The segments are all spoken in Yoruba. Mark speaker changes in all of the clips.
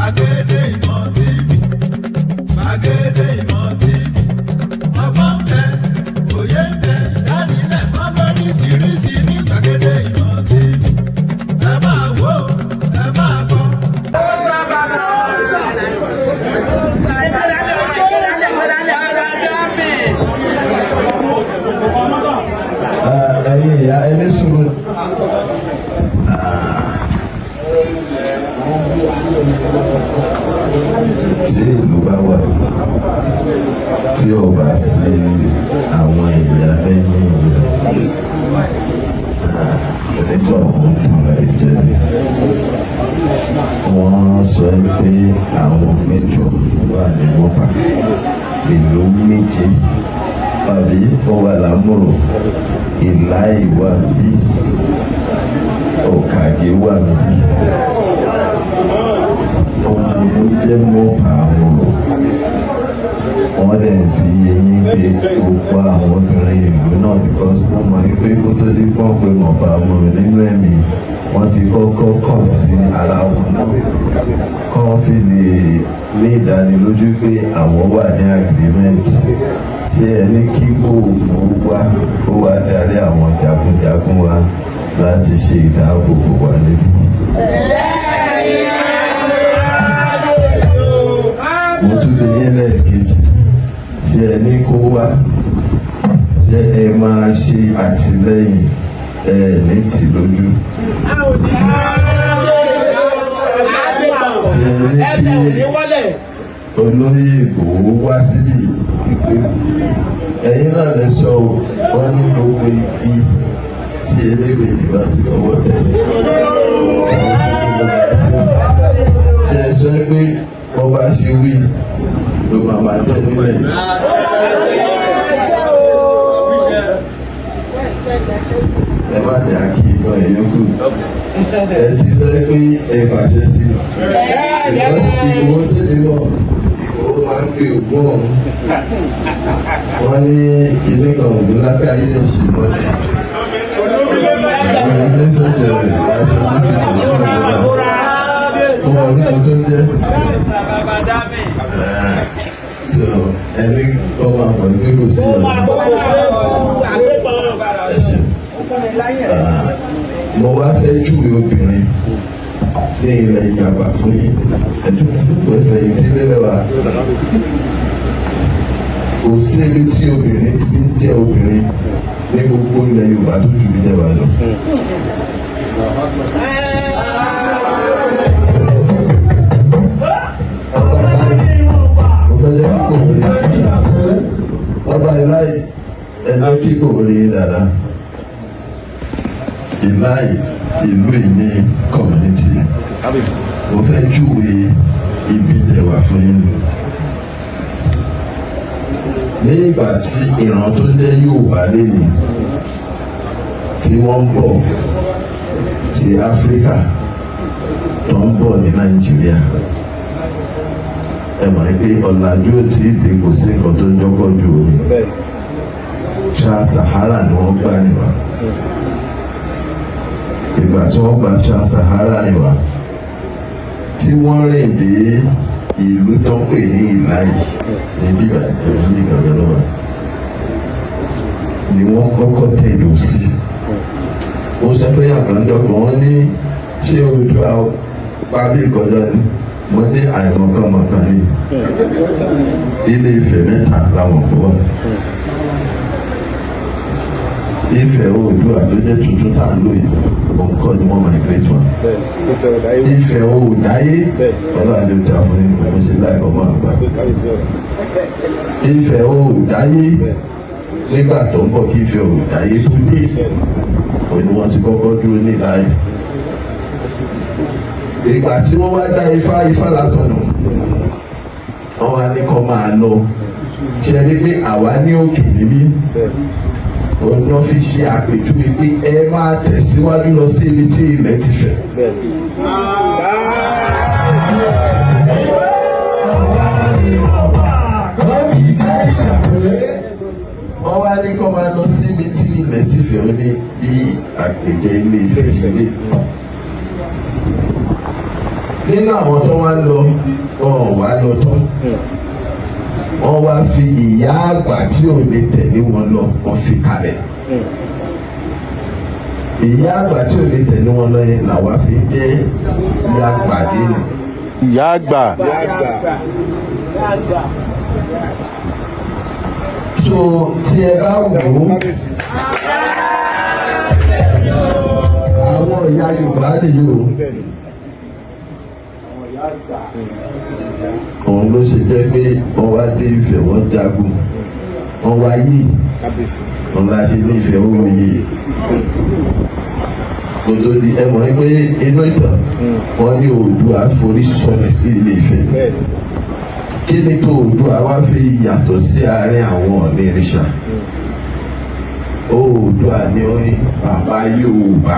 Speaker 1: Gbàgede Ìmọ̀ TV, Gbàgede Ìmọ̀ TV, ọgbọ́n bẹ, òye bẹ, ìdánilẹ́kọ̀ọ́ lóríṣiríṣi ní Gbàgede Ìmọ̀ TV. Ẹ máa wò, ẹ máa gbọ́.
Speaker 2: Ẹ̀yin ìyá ẹni sùúrù. Tí ìlú bá wà tí ò bá sí àwọn ìyá lẹ́yìn ẹ̀ẹ́dẹ́gbọ̀n ọ̀hún tọ̀rọ̀ ẹ̀jẹ̀ wọ́n sọ pé àwọn mẹ́jọ wà ní mọ́pà ìlú méje àbí ó wà lámúrò ìlà ìwà bí òkàgé wà bí òun ni ó jẹ́ mọ́pà àmúrò wọ́n dẹ̀ fi eyín gbé gbogbo àwọn obìnrin ìlú náà because wọ́n mọ̀ wípé kó tó dé pọ́n pé mọ̀pà àmúrò nínú ẹ̀mí wọ́n ti kọ́kọ́ kàn sí ara wọn náà kọ́ fi lè ní ìdánilójú pé àwọn wà ní agreement ṣé ẹni kí gbogbo wá kó wá darí àwọn jagunjagun wa láti ṣe ìdáàbòbò wa níbí. mo tún lè ní ẹlẹ́ẹ̀kejì ṣé ẹni kó wá ṣé ẹ máa ṣe àtìlẹ́yìn ẹ ní tì lójú. ṣé ẹni kí olóyè Ìgbòho wá síbí ìpè ẹ̀yin náà lè sọ wọ́n ní gbogbo ibi tí eléwèé bá ti fọwọ́ tẹ̀. ṣe é sọ pé ọba ṣe wí ló máa tẹ̀ nílẹ̀ yìí. ẹ má dẹ̀ àkì ìgbọ̀n ẹ̀ yókù ẹ ti sọ pé ẹ fàṣẹ sí Ìgbòho tẹ̀lé náà. Ó máa ń gbé ògùn ọ̀hún. Wọ́n ní ilé kan ògùn lákàáyé lè ṣe mọ́lẹ̀. Àwọn ilé fẹ́jẹ̀ rẹ̀ aṣọ tó fi pẹ̀lú ìjọba. Ọmọ orúkọ tó ń jẹ́. So ẹni kọ́ máa mọ̀ pé kò sí ọ̀nà. Ẹ ṣe. Mo wá fẹ́ júwe obìnrin ní ilẹ̀ Ìjàmbá fún yìí ẹ̀dúgbò ẹ̀fẹ̀ yìí tí lé mẹ́wàá kò sí ibi tí obìnrin ti ń jẹ́ obìnrin ní gbogbo ilẹ̀ Yorùbá tó ju ìjẹba lọ. mo fẹ́ jẹ́ kíkò rí ọba ìláyè ẹ̀jẹ̀ kíkò rí dáadáa ìláyè ìlú ìní community mo fẹ́ júwe ibi tẹ̀wà fún yín ní ìgbà tí ìran tó jẹ́ Yorùbá lẹ́yìn tí wọ́n ń bọ̀ sí Áfíríkà tó ń bọ̀ ní Nàìjíríà ẹ mọ̀ pé ọ̀làjú ò tí ì dé kò sí nǹkan tó ń jọ́kọ́ ju omi Trans-Sahara ni wọ́n gbà níwá ìgbà tí wọ́n gba Trans-Sahara níwá tí wọ́n rìn dé ìlú tó ń pè ní Ìláyè ní bíbá ẹ̀rọ ní Gàgàlọ́wà ni wọ́n kọ́kọ́ tẹ̀lé sí. ó sọ fẹ́ yàgbọ́njọ́ kan wọ́n ní ṣé ojú pàbí ìkọjá ni wọ́n ní àìmọ̀kànmọ̀kàn ní Ilé Ifẹ̀ mẹ́ta làwọn kọ́ wà. Ifẹ̀ Oòduà tó jẹ́ tuntun tá a lò yìí òun kọ́ ni wọ́n migrate wọn. Ifẹ̀ Oòdáyé ọlọ́run àti ọjà fún yín mo ṣe láì ọmọ àgbà. Ifẹ̀ Oòdáyé nígbà tó ń bọ̀ kí Ifẹ̀ Oòdáyé tó dé òun ni wọ́n ti kọ́kọ́ dúró ní Ìláyè. Ìgbà tí wọ́n wá dá Ifá látọ̀nà wọ́n wá ní kó máa lọ ṣe é pé àwa ní òkè níbí ọ̀nà fi ṣe àpèjúwe pé ẹ máa tẹ̀síwájú lọ sí ibi tí ilẹ̀ ti fẹ̀. wọ́n wá ní kó máa lọ sí ibi tí ilẹ̀ ti fẹ̀ ó ní bí àpèjẹ Ilé Ifẹ̀ ṣe lè. nínú àwọn tó wá lọ wọn wá lọ tán wọ́n wá fi ìyá àgbà tí ò lè tẹ̀lé wọn lọ wọ́n fi kalẹ̀ ìyá àgbà tí ò lè tẹ̀lé wọn lọ yẹn làwa fi jẹ́ ìyá àgbà nínú.
Speaker 3: ìyá àgbà.
Speaker 2: so tí ẹ bá wò ó àwọn ìyá Yorùbá nìyí o òun ló ṣe jẹ́ pé wọ́n wá dé Ifẹ̀ wọ́n jagun wọ́n wá yìí wọ́n la ṣe ní Ifẹ̀ wọ́n yìí kò tó di ẹ mọ̀ pé inú ìtàn wọ́n ní Oòduà forí sọlẹ̀ sí Ilé Ifẹ̀ kí ni tó Oòduà wá fi yàtọ̀ sí àárín àwọn onírìṣà Oòduà ni bàbá Yorùbá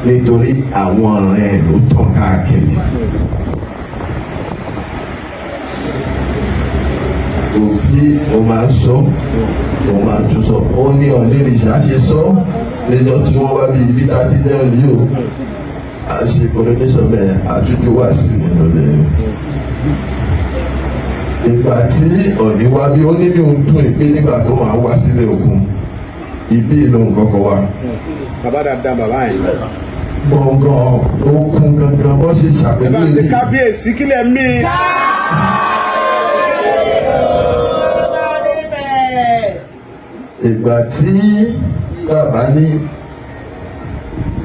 Speaker 2: nítorí àwọn ọ̀rẹ́ ẹ̀ ló tàn káàkiri. Tí o máa sọ o máa tún sọ ó ní onírìṣà ṣe sọ lẹ́jọ́ tí wọ́n wá bí ibi tá a ti dẹ́rùn yìí o a ṣe coronation bẹ́ẹ̀ àtúntò wá sí nínú rẹ̀. Ìgbà tí Ọ̀ọ̀ni wá bí ó ní ní ohun tún ìpín nígbà tó máa wá sílẹ̀ òkun ibi ìlú nǹkan kan wá.
Speaker 3: Bàbá dáadáa bàbá yẹn.
Speaker 2: Gbọ̀ngàn okun gangan wọ́n ṣe ṣàpèjúwe.
Speaker 3: Bàbá ṣe kábíyèsí kílẹ̀ mí.
Speaker 2: Ìgbà tí bàbá ní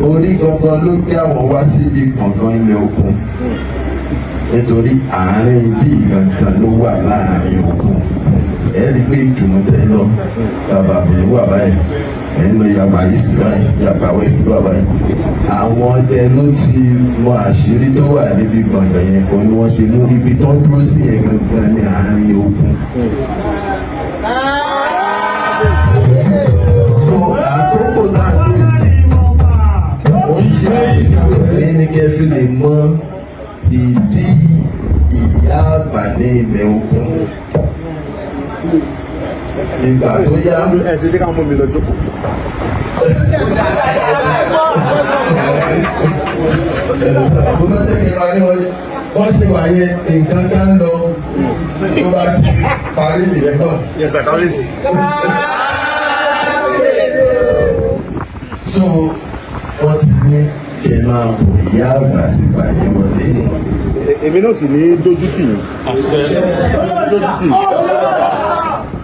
Speaker 2: orí gangan ló gbé àwọn wá síbi gbọ̀ngàn ilẹ̀ òkun nítorí àárín ibi gangan ló wà láàrin òkun ẹ rí i pé ìjùmọ̀ tẹ lọ bàbá mi wà báyìí ẹ ń lọ yàgbà east báyìí yàgbà west báyìí àwọn ọdẹ ló ti mọ àṣírí tó wà níbi gbọ̀ngàn yẹn kò ní wọ́n ṣe mú ibi tó ń dúró sí yẹn gangan ní àárín òkun. Àkókò náà lè ó ń ṣe ìdúró fún ní kẹfì lè mọ ìdí ìyá àgbà ní ilẹ̀ òkun. Ìgbà tó yá.
Speaker 3: Ẹ ṣe dé ká mú mi lọ jókòó.
Speaker 2: Mo fẹ́ tẹ́kẹ̀ máa ní wọ́n ṣe wà yẹn nǹkan ká ń lọ tó bá ti parí ìrẹ́fà.
Speaker 3: Yes, I can see.
Speaker 2: So wọ́n ti ní kẹ́ máa bọ̀ ìyá àgbà ti bàyẹ̀ wọlé.
Speaker 3: Èmi náà sì ní dójútì yìí. Dójútì.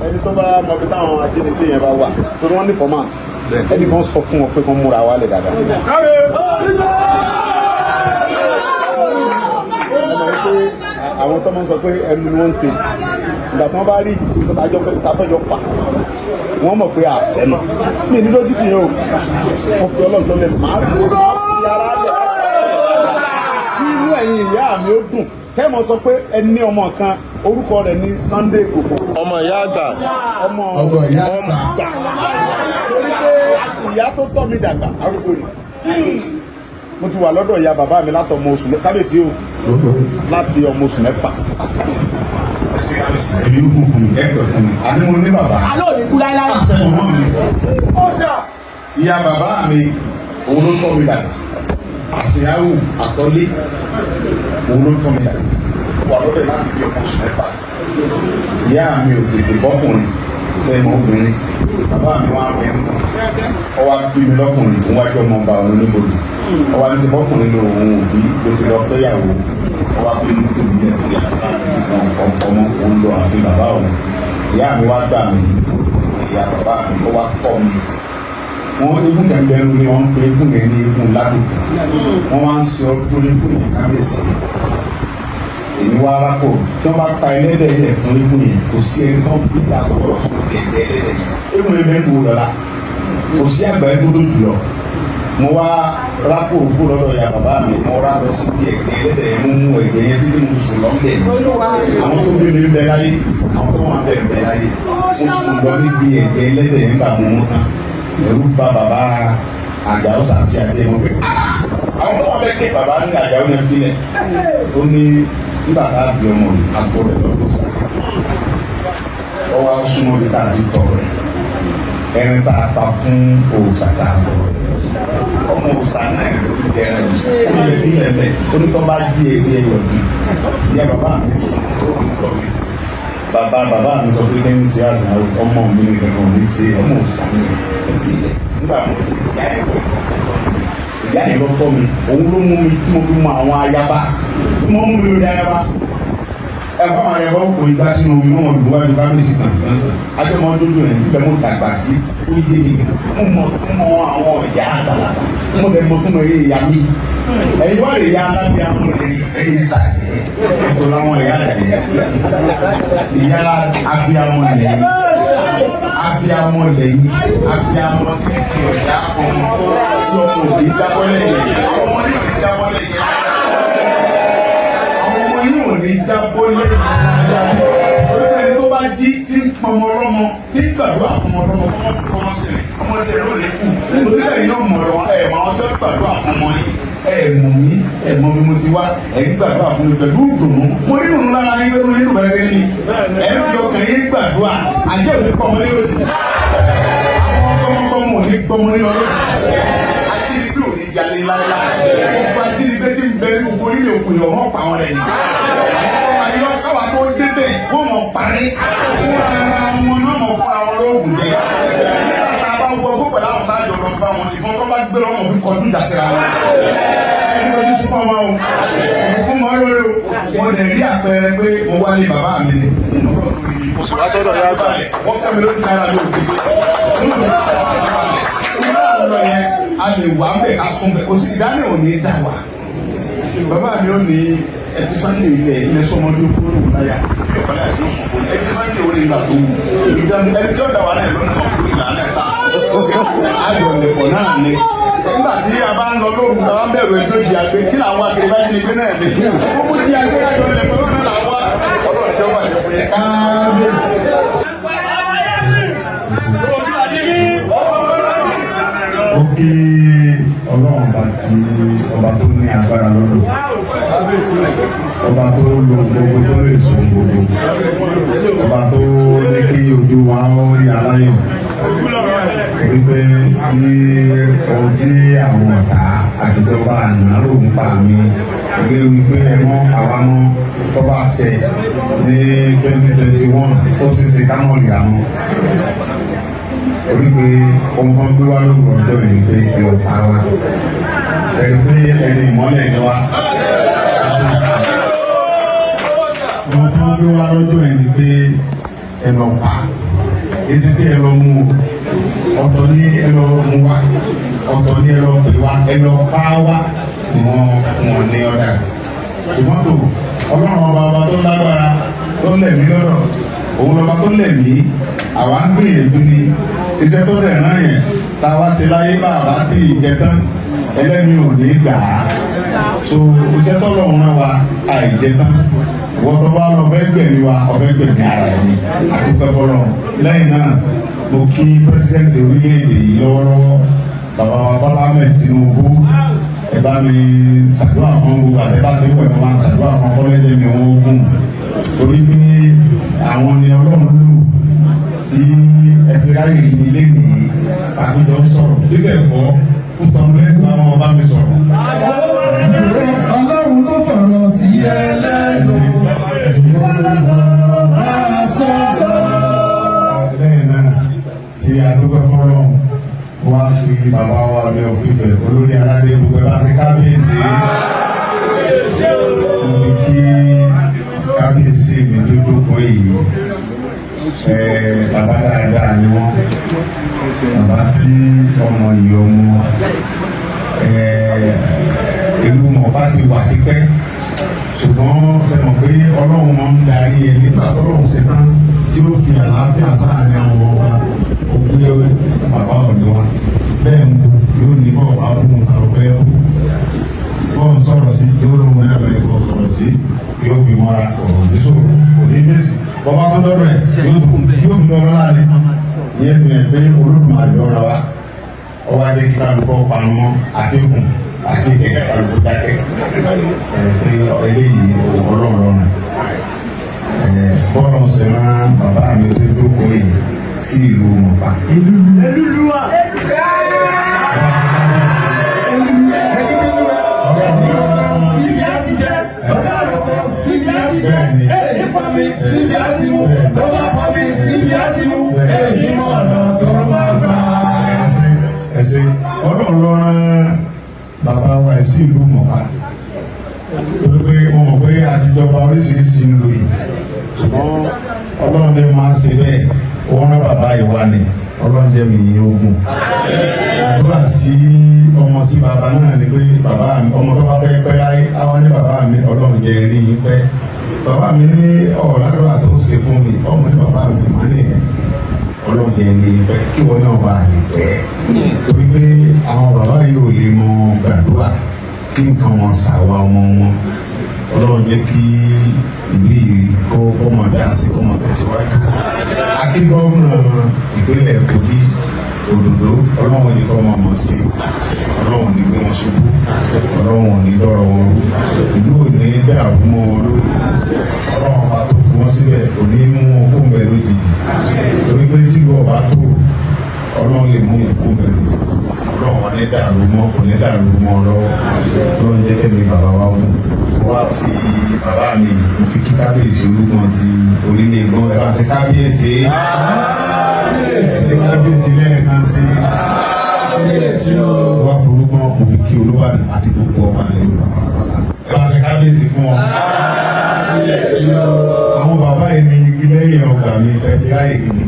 Speaker 3: Ẹni tó bá mọ bí táwọn ajínigbé yẹn bá wà torí wọ́n ní format ẹni kan sọ fún wọn pé kán múra wálé dáadáa. Àwọn tó máa ń sọ pé ẹnu ni wọ́n ń ṣe ìgbà tí wọ́n bá rí ìfọ̀tàjọ́ tafẹ́jọ́ fà wọ́n mọ̀ pé àṣẹ náà mi ní lójú tì yẹn o wọ́n fi Ọlọ́run tó lè máa dúró yàrá rẹ̀ kí inú ẹ̀yin ìyá mi ó dùn kẹ́mọ̀ sọ pé ẹni ọmọ kan orúkọ rẹ̀ ní Sunday Igboho. Ọmọ ìyá àgbà. Ọmọ
Speaker 2: ìyá àgbà.
Speaker 3: Torí pé ìyá tó tọ́ mi dàgbà arúgbó rẹ̀ mo ti wà lọ́dọ̀ ìyá bàbá mi láti ọmọ oṣù kábíyèsí o láti ọmọ oṣù mẹ́fà.
Speaker 1: Èmi ń kún fún mi, ẹ̀kọ́ fún mi. Àní mo ní bàbá.
Speaker 4: Aló ò ní kú láíláí.
Speaker 1: Àṣẹ mọ́ mi. Ìyá bàbá mi, òun ló tọ́ mi dàgbà. Àṣeyáwó àtọ́lé, òun ló tọ́ mi dàgbà. Wà lọ́dọ̀ láti bí ọmọ oṣù mẹ́fà. Ìyá mi ò tètè bọ́kùnrin, sẹ́yìn obìnrin. Bàbá mi wá fẹ́ mú. Ọwọ́ bí mi lọ́kùnrin fún wájú ọmọ ọba òun níbodè. Ọwọ́ àti bọ́kùnrin ló òun òbí ló fi lọ fẹ́yàwó. Ọwọ́ bí mi tóbi yẹ fún yàrá ọmọ òun lọ àfi bàbá òun. Ìyá mi wá gbà mí, ìyá bàbá mi ó wá kọ́ mi. Wọ́n eégún kẹ̀kẹ́rù ni wọ́n ń pe eégún yẹn ní eégún lágbègbè. Wọ́n wá ń ṣe ọdún eégún yẹn kábíyèsí. Èmi wá rákò tí wọ́n bá pa ẹlẹ́dẹ̀ yẹn fún eégún yẹn kò sí ẹni tó ń bí àkọ́kọ́ fún ẹlẹ́dẹ̀ yẹn. Eégún yẹn bẹ́ẹ̀ kú lọ́la. Kò sí àgbà eégún tó jùlọ. Mo wá rákò kú lọ́dọ̀ ya bàbá mi. Mo rá lọ sí ẹ̀gbẹ́ ẹlẹ́dẹ̀ yẹn mú ẹ̀gbẹ́ yẹn títí mo sùn lọ́lẹ̀. Àwọn tó bí mi bẹ láyé, àwọn tó wà bẹ̀ bẹ láyé. Mo sùn lọ níbi ẹ̀gbẹ́ ẹlẹ́dẹ̀ yẹn gbà mú mú tán. Ẹ̀rù bà bàbá Àjàó Sàǹsì àti ẹ̀mọ́ pé àwọn tó wà bẹ́ẹ̀ ké bàbá ní Àjàó yẹn filẹ̀. Ó ní nígbà tá a bí ọmọ yìí àgbo rẹ̀ lọ́dún sá. Ó wá súnmọ́ bí tá a ti tọ̀ rẹ̀. Ẹni tá a pa fún òòsà tá a tọ̀ rẹ̀.
Speaker 3: ọmọ òsàn náà ẹ̀rọ ìṣẹ̀lẹ̀ fi ẹ̀mẹ́ onítọ́ bá jí ẹgbẹ́ ẹ̀yọ̀ fún ìyá bàbá mi sùn tó ń tọ́ mi bàbá mi sọ pé kẹ́ni ṣe àṣà ọmọ mi ní kankan ní ṣe ọmọ òsàn náà ẹ̀fí ilẹ̀ nígbà mo ti ìyá ẹ̀rọ tọ́ mi òun ló mú mi tí mo fi mọ àwọn ayaba mo mú mi lórí ayaba ẹ̀fọ́ àwọn ayaba kò ní gbá sínú omi wọn lù wájú kábíyèsí kan ajọmọ dúdú ẹ̀ níbẹ̀ mo dàgbà sí ó yé mi gan mo mọ tún mọ àwọn ìyá àgbàlagbà mo lè mọ tún mọ eré ìyá mi ẹ̀yin wá lè ya alábíà mo lè ẹ̀yin sàjẹ́ ètò làwọn ìyá àjẹ́ ìyá abíamọ lẹ́yìn abíamọ lẹ́yìn abíamọ tí kì í ọ̀dà ọmọ tí ọmọ òbí jábọ́ lẹ́yìn àwọn ọmọ yóò ní jábọ́ lẹ́yìn àwọn ọmọ yóò ní jábọ́ lẹ́yìn olùkọ́ni tó bá jí tí ń pọnmọ lọ́mọ tí ń gbàdúrà fún ọmọ lọ́mọ kọ́mọ sílẹ̀ ọmọ tẹ̀ ló lè kú olùkọ́ni yóò mọ̀ ọ́ ẹ̀ máa tẹ́ gbàdúrà fún ọmọ yìí mọ̀ mí mọ̀ mi mo ti wá ẹ̀yin gbàdúrà fún mi pẹ̀lú ìdùnnú mo rí ìrùn lára yín lórí nínú bẹ́ẹ̀ ni fi ọkàn yín gbàdúrà àjẹ́ òní pọ̀ mọ́ yín lójijì àwọn gbọ́mọgbọ́mọ òní gbọ́mọ yín lọ́dún ajínigbé òní jalè láéláé gbogbo ajínigbé tí ń bẹ gbogbo orílẹ̀ òkú yọ̀ wọ́n pa àwọn rẹ̀ yìí àwọn káwa tó débẹ̀ wọ́n mọ̀ parí fúnra wọn náà mọ̀ fúnra wọn lóògùn jẹ gbọ́ gbọ́ pẹ̀lú àwọn tájọ lọ bá wọn ìbọn tó bá gbé lọ́wọ́ fi kọjú ìjà síra wọn. ẹni lójú súnmọ́ wọn o òkú mọ́ lórí o wọ́n lè rí àpẹẹrẹ pé mo wá lé bàbá mi ni.
Speaker 4: lásọ̀dọ̀ yà bá
Speaker 3: wọ́n kẹ́ mi lójú kára ló gbé. nígbà tó lọ yẹn a lè wà bẹ́ẹ̀ ká sún bẹ́ẹ̀ kò sí ìdáná ò ní dà wá. bàbá mi ò ní ẹtí sànni ilẹ̀ sọmọdé kúrò ní ìlàyà ìpàdé àti ìsòfò ẹtí sànni ò lè gbà tó wù. ìdáná ẹni tí ó dà wà náà lọ́nà ọ̀gbìn ìlànà ẹ̀ta ayọ̀ lẹ̀kọ̀ náà ni nígbà tí a bá ń lọ lóògùn àwọn bẹ̀rù ẹjọ́ ìdí àgbẹ̀ kí làwọn akéde bá ti gbé náà ní wọ́n mú di àgbẹ̀ ayọ̀ lẹ̀kọ̀ náà làwọn ọlọ́ọ̀jọ́ wà lẹ́kọ̀ọ́ yẹn káàbíyèsí.
Speaker 5: ó kí ọlọ́run bá ti ọba tó ní agbára lọ́dọ̀ ọba tó lo gbogbo tó lè sọ gbogbo ọba tó ní kí ojú wa ó rí aláyọ̀ wípé tí ohun tí àwọn ọ̀tá àtijọba àná ló ń pa mí gbé wípé ẹmọ àwa mọ tó bá ṣe ní 2021 ó sì ṣe kámọ̀ ìyá mọ́ orí pé ohun tó ń gbé wá lóògùn ọjọ́ yìí pé ẹ ò pa wá tẹ̀lé pé ẹni ìmọ́lẹ̀ ni wá ohun tó ń gbé wá lọ́jọ́ yìí pé ẹ lọ pa èsì pé ẹ lọ mú ọ̀tọ̀ ní ẹ lọ mú wá ọ̀tọ̀ ní ẹ lọ pè wá ẹ lọ pa wá ni wọ́n fún wọn ní ọ̀dà ìmọ́tò ọlọ́run ọba tó lágbára tó lẹ̀mí lọ́dọ̀ òun lọ́ba tó lẹ̀mí àwa ń gbìyànjú ni iṣẹ́ tó dẹ̀ náà yẹn tá a wá ṣe láyé bá àbá tí ìjẹtán ẹlẹ́mi ò ní gbà á so iṣẹ́ tó lọ́run náà wa àìjẹtán wọ́n tó bá lọ fẹ́ gbẹ̀mí wa ọ̀fẹ́ gbẹ̀mí ara ẹ̀ ni àdúgbò fọlọ́ lẹ́yìn náà mo kí pẹ́sidẹ́ntì orílẹ̀-èdè yìí lọ́wọ́lọ́wọ́ bàbá wa Bọ́lá Ahmed Tinubu ẹ bá mi ṣàdúrà fún gbogbo àtẹ́bá tí wọ́n máa ṣàdúrà fún kọ́lẹ́jẹ̀ mi wọ́n gùn torí pé àwọn ni Ọlọ́run lù tí ẹ̀fíráyè ní ilé mi àbíjọ sọ̀rọ̀ níbẹ̀ kọ́ kó tọ́nu lẹ́tọ́ àwọn ọba mi sọ̀rọ̀.
Speaker 1: Ọlọ́run ló fọ̀rọ̀ sí ẹlẹ́nu máa sọ̀rọ̀.
Speaker 5: lẹ́yìn náà tí adúgbò fọ́lọ́run wá fi bàbá wa ní òfìfẹ́ olórí aládé gbogbo ẹ bá ti kábíyèsí ní kí kábíyèsí mi tó dókòó yìí bàbá dáadáa ni wọ́n bàbá tí ọmọ yìí ọmọ ìlú mọ̀ọ́bá ti wà tipẹ́ ṣùgbọ́n ṣe mọ̀ pé ọlọ́run máa ń darí ẹ nígbà tọ́lọ́run ṣe tán tí ó fi àlàáfíà sáàárín àwọn ọba ó gbé bàbá ọ̀dọ́ wa bẹ́ẹ̀ mú yóò ní bọ́ọ̀ bá bú un tàbí fẹ́ bọ́ọ̀ sọ̀rọ̀ sí yóò lóun náà bẹ̀rẹ̀ bọ́ọ̀ sọ̀rọ̀ sí yóò fi mọ́ra ọ̀rọ̀ níṣòro kò ní bẹ́sì bọ́ọ̀ tó dọ́rọ̀ ẹ̀ yóò tún lọ́rọ́ láàrin ìyẹn fi hàn pé Olódùmarè lọ́ra wa ọwọ́ adé kíkà lùkọ́ panumọ́ àtẹ̀kùn àti kálukú dákẹ́ pé eléyìí ọlọ́run lọ́nà bọ́ọ̀lù ọ̀sẹ̀ máa bàbá mi tó dókòó yìí sí ìlú mọ̀pá.
Speaker 1: ti jẹ́ èyí pa mi síbi àti mú tó bá pa mi síbi àti mú èyí mọ̀ ọ̀nà tó máa gbà.
Speaker 5: ẹsẹ Ọlọ́run ló rán bàbá wa ẹ̀ sí ìlú mọ̀pá torí pé wọ́n mọ̀ pé àtijọba oríṣiríṣi ń lò yìí ṣùgbọ́n Ọlọ́run lè máa ń ṣe bẹ́ẹ̀ wọ́n rán bàbá ìwà ni Ọlọ́run jẹ́ mi yín ogun àdúrà sí ọmọ sí bàbá náà ni pé bàbá mi ọmọ tó bá fẹ́ pẹ́ láyé àwa ní bàbá mi Ọlọ́run jẹ́ rí yín pẹ́ bàbá mi ní ọ̀làdúrà tó ṣe fún mi ọmọ ní bàbá mi máa ní Ọlọ́run jẹ́ rí yín pẹ́ kí wọ́n náà bá lè pẹ́ torí pé àwọn bàbá yìí ò lè mọ gbàdúrà kí nǹkan wọn ṣàwà ọmọ wọn Ọlọ́run jẹ́ kí ìlú yìí kó mọ̀ dá sí kó mọ̀ tẹ̀síwájú akíngọ́nà ìpínlẹ̀ Kogi òdòdó Ọlọ́run ní kọ́ máa mọ̀ sí Ọlọ́run ní gbé wọn ṣubú Ọlọ́run ní lọ́rọ̀ wọn ìlú ò ní dàrú mọ́ wọn lórí Ọlọ́run bá tó fún wọn síbẹ̀ kò ní mú wọn kó mbẹ lójijì torí pé tí gbọ́ bá tó Ọlọ́run lè mú yẹn kó mbẹ lójijì Ọlọ́run wà ní dàrú mọ́ kò ní dàrú mọ́ lọ́wọ́ Ọlọ́run jẹ́ kẹ́mi bàbá wa wù wá fi bàbá mi mo fi kí kábíyèsí Olúgbọ̀n ti orílẹ̀ ègbọ́n ẹ̀ bá ti kábíyèsí kábíyèsí lẹ́ẹ̀kan sí wá forúgbọ́n mo fi kí Olúbàdàn àti gbogbo ọba ilẹ̀ Yorùbá pátápátá ẹ̀ bá ti kábíyèsí fún ọ. àwọn bàbá yìí ní igi lẹ́yìn ọgbà mi tẹ̀lé ráyè mi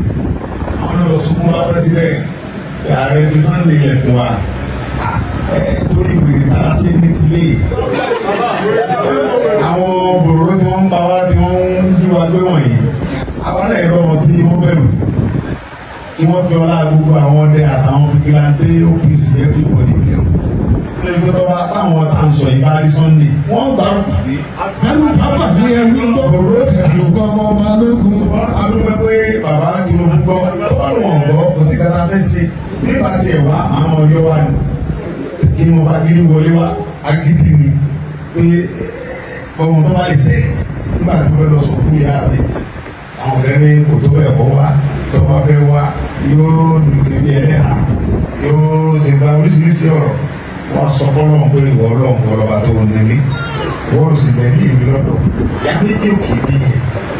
Speaker 5: àwọn náà lọ sunkún bá pírẹsidẹ̀ntì ààrẹ fi Sunday lẹ̀ fún wa torí gbèrè tàbá sí ní tilé àwọn bòròró tí wọ́n ń bá wá tí wọ́n ń jí wa gbé wọ̀nyí àwọn náà ẹ̀rọ wọn tí wọ́n bẹ̀rù tí wọ́n fi ọlá gbogbo àwọn ọdẹ àtàwọn fìgìláńtẹ OPC everybody kẹrù tó ìgbé tó bá táwọn tá à ń sọ yìí bá rí Sunday wọ́n gbà kùtì.
Speaker 1: ẹnu bàbá mi ẹ wí gbọ́
Speaker 5: bòròró sì sí
Speaker 1: gbọ́ ọmọ ọba lókun.
Speaker 5: adúgbò pé bàbá Tinubu gbọ́ tó bá lọ́wọ́ gbọ́ kò sí kàtà fẹ́ sí nígbà tí ẹ̀ wá àwọn ọyọ́ wa ni kí wọ́n bá gidi wọlé wá agídí ni pé ọmọ tó bá lè ṣẹlẹ̀ nígbà tó fẹ́ lọ sọ fún ìyá rẹ̀ àwọn ọ̀gá ní kò tó bẹ̀ kọ́ wá tó bá fẹ́ wá yóò ṣe bí ẹlẹ́hà yóò ṣe gba oríṣiríṣi ọ̀rọ̀ wọ́n sọ fọ́lọ́run pé ìwọ Ọlọ́run ọlọ́ba tó ń nílé wọ́n sì bẹ̀ ní ìwé lọ́dọ̀ ìyá méjì òkè bí yẹn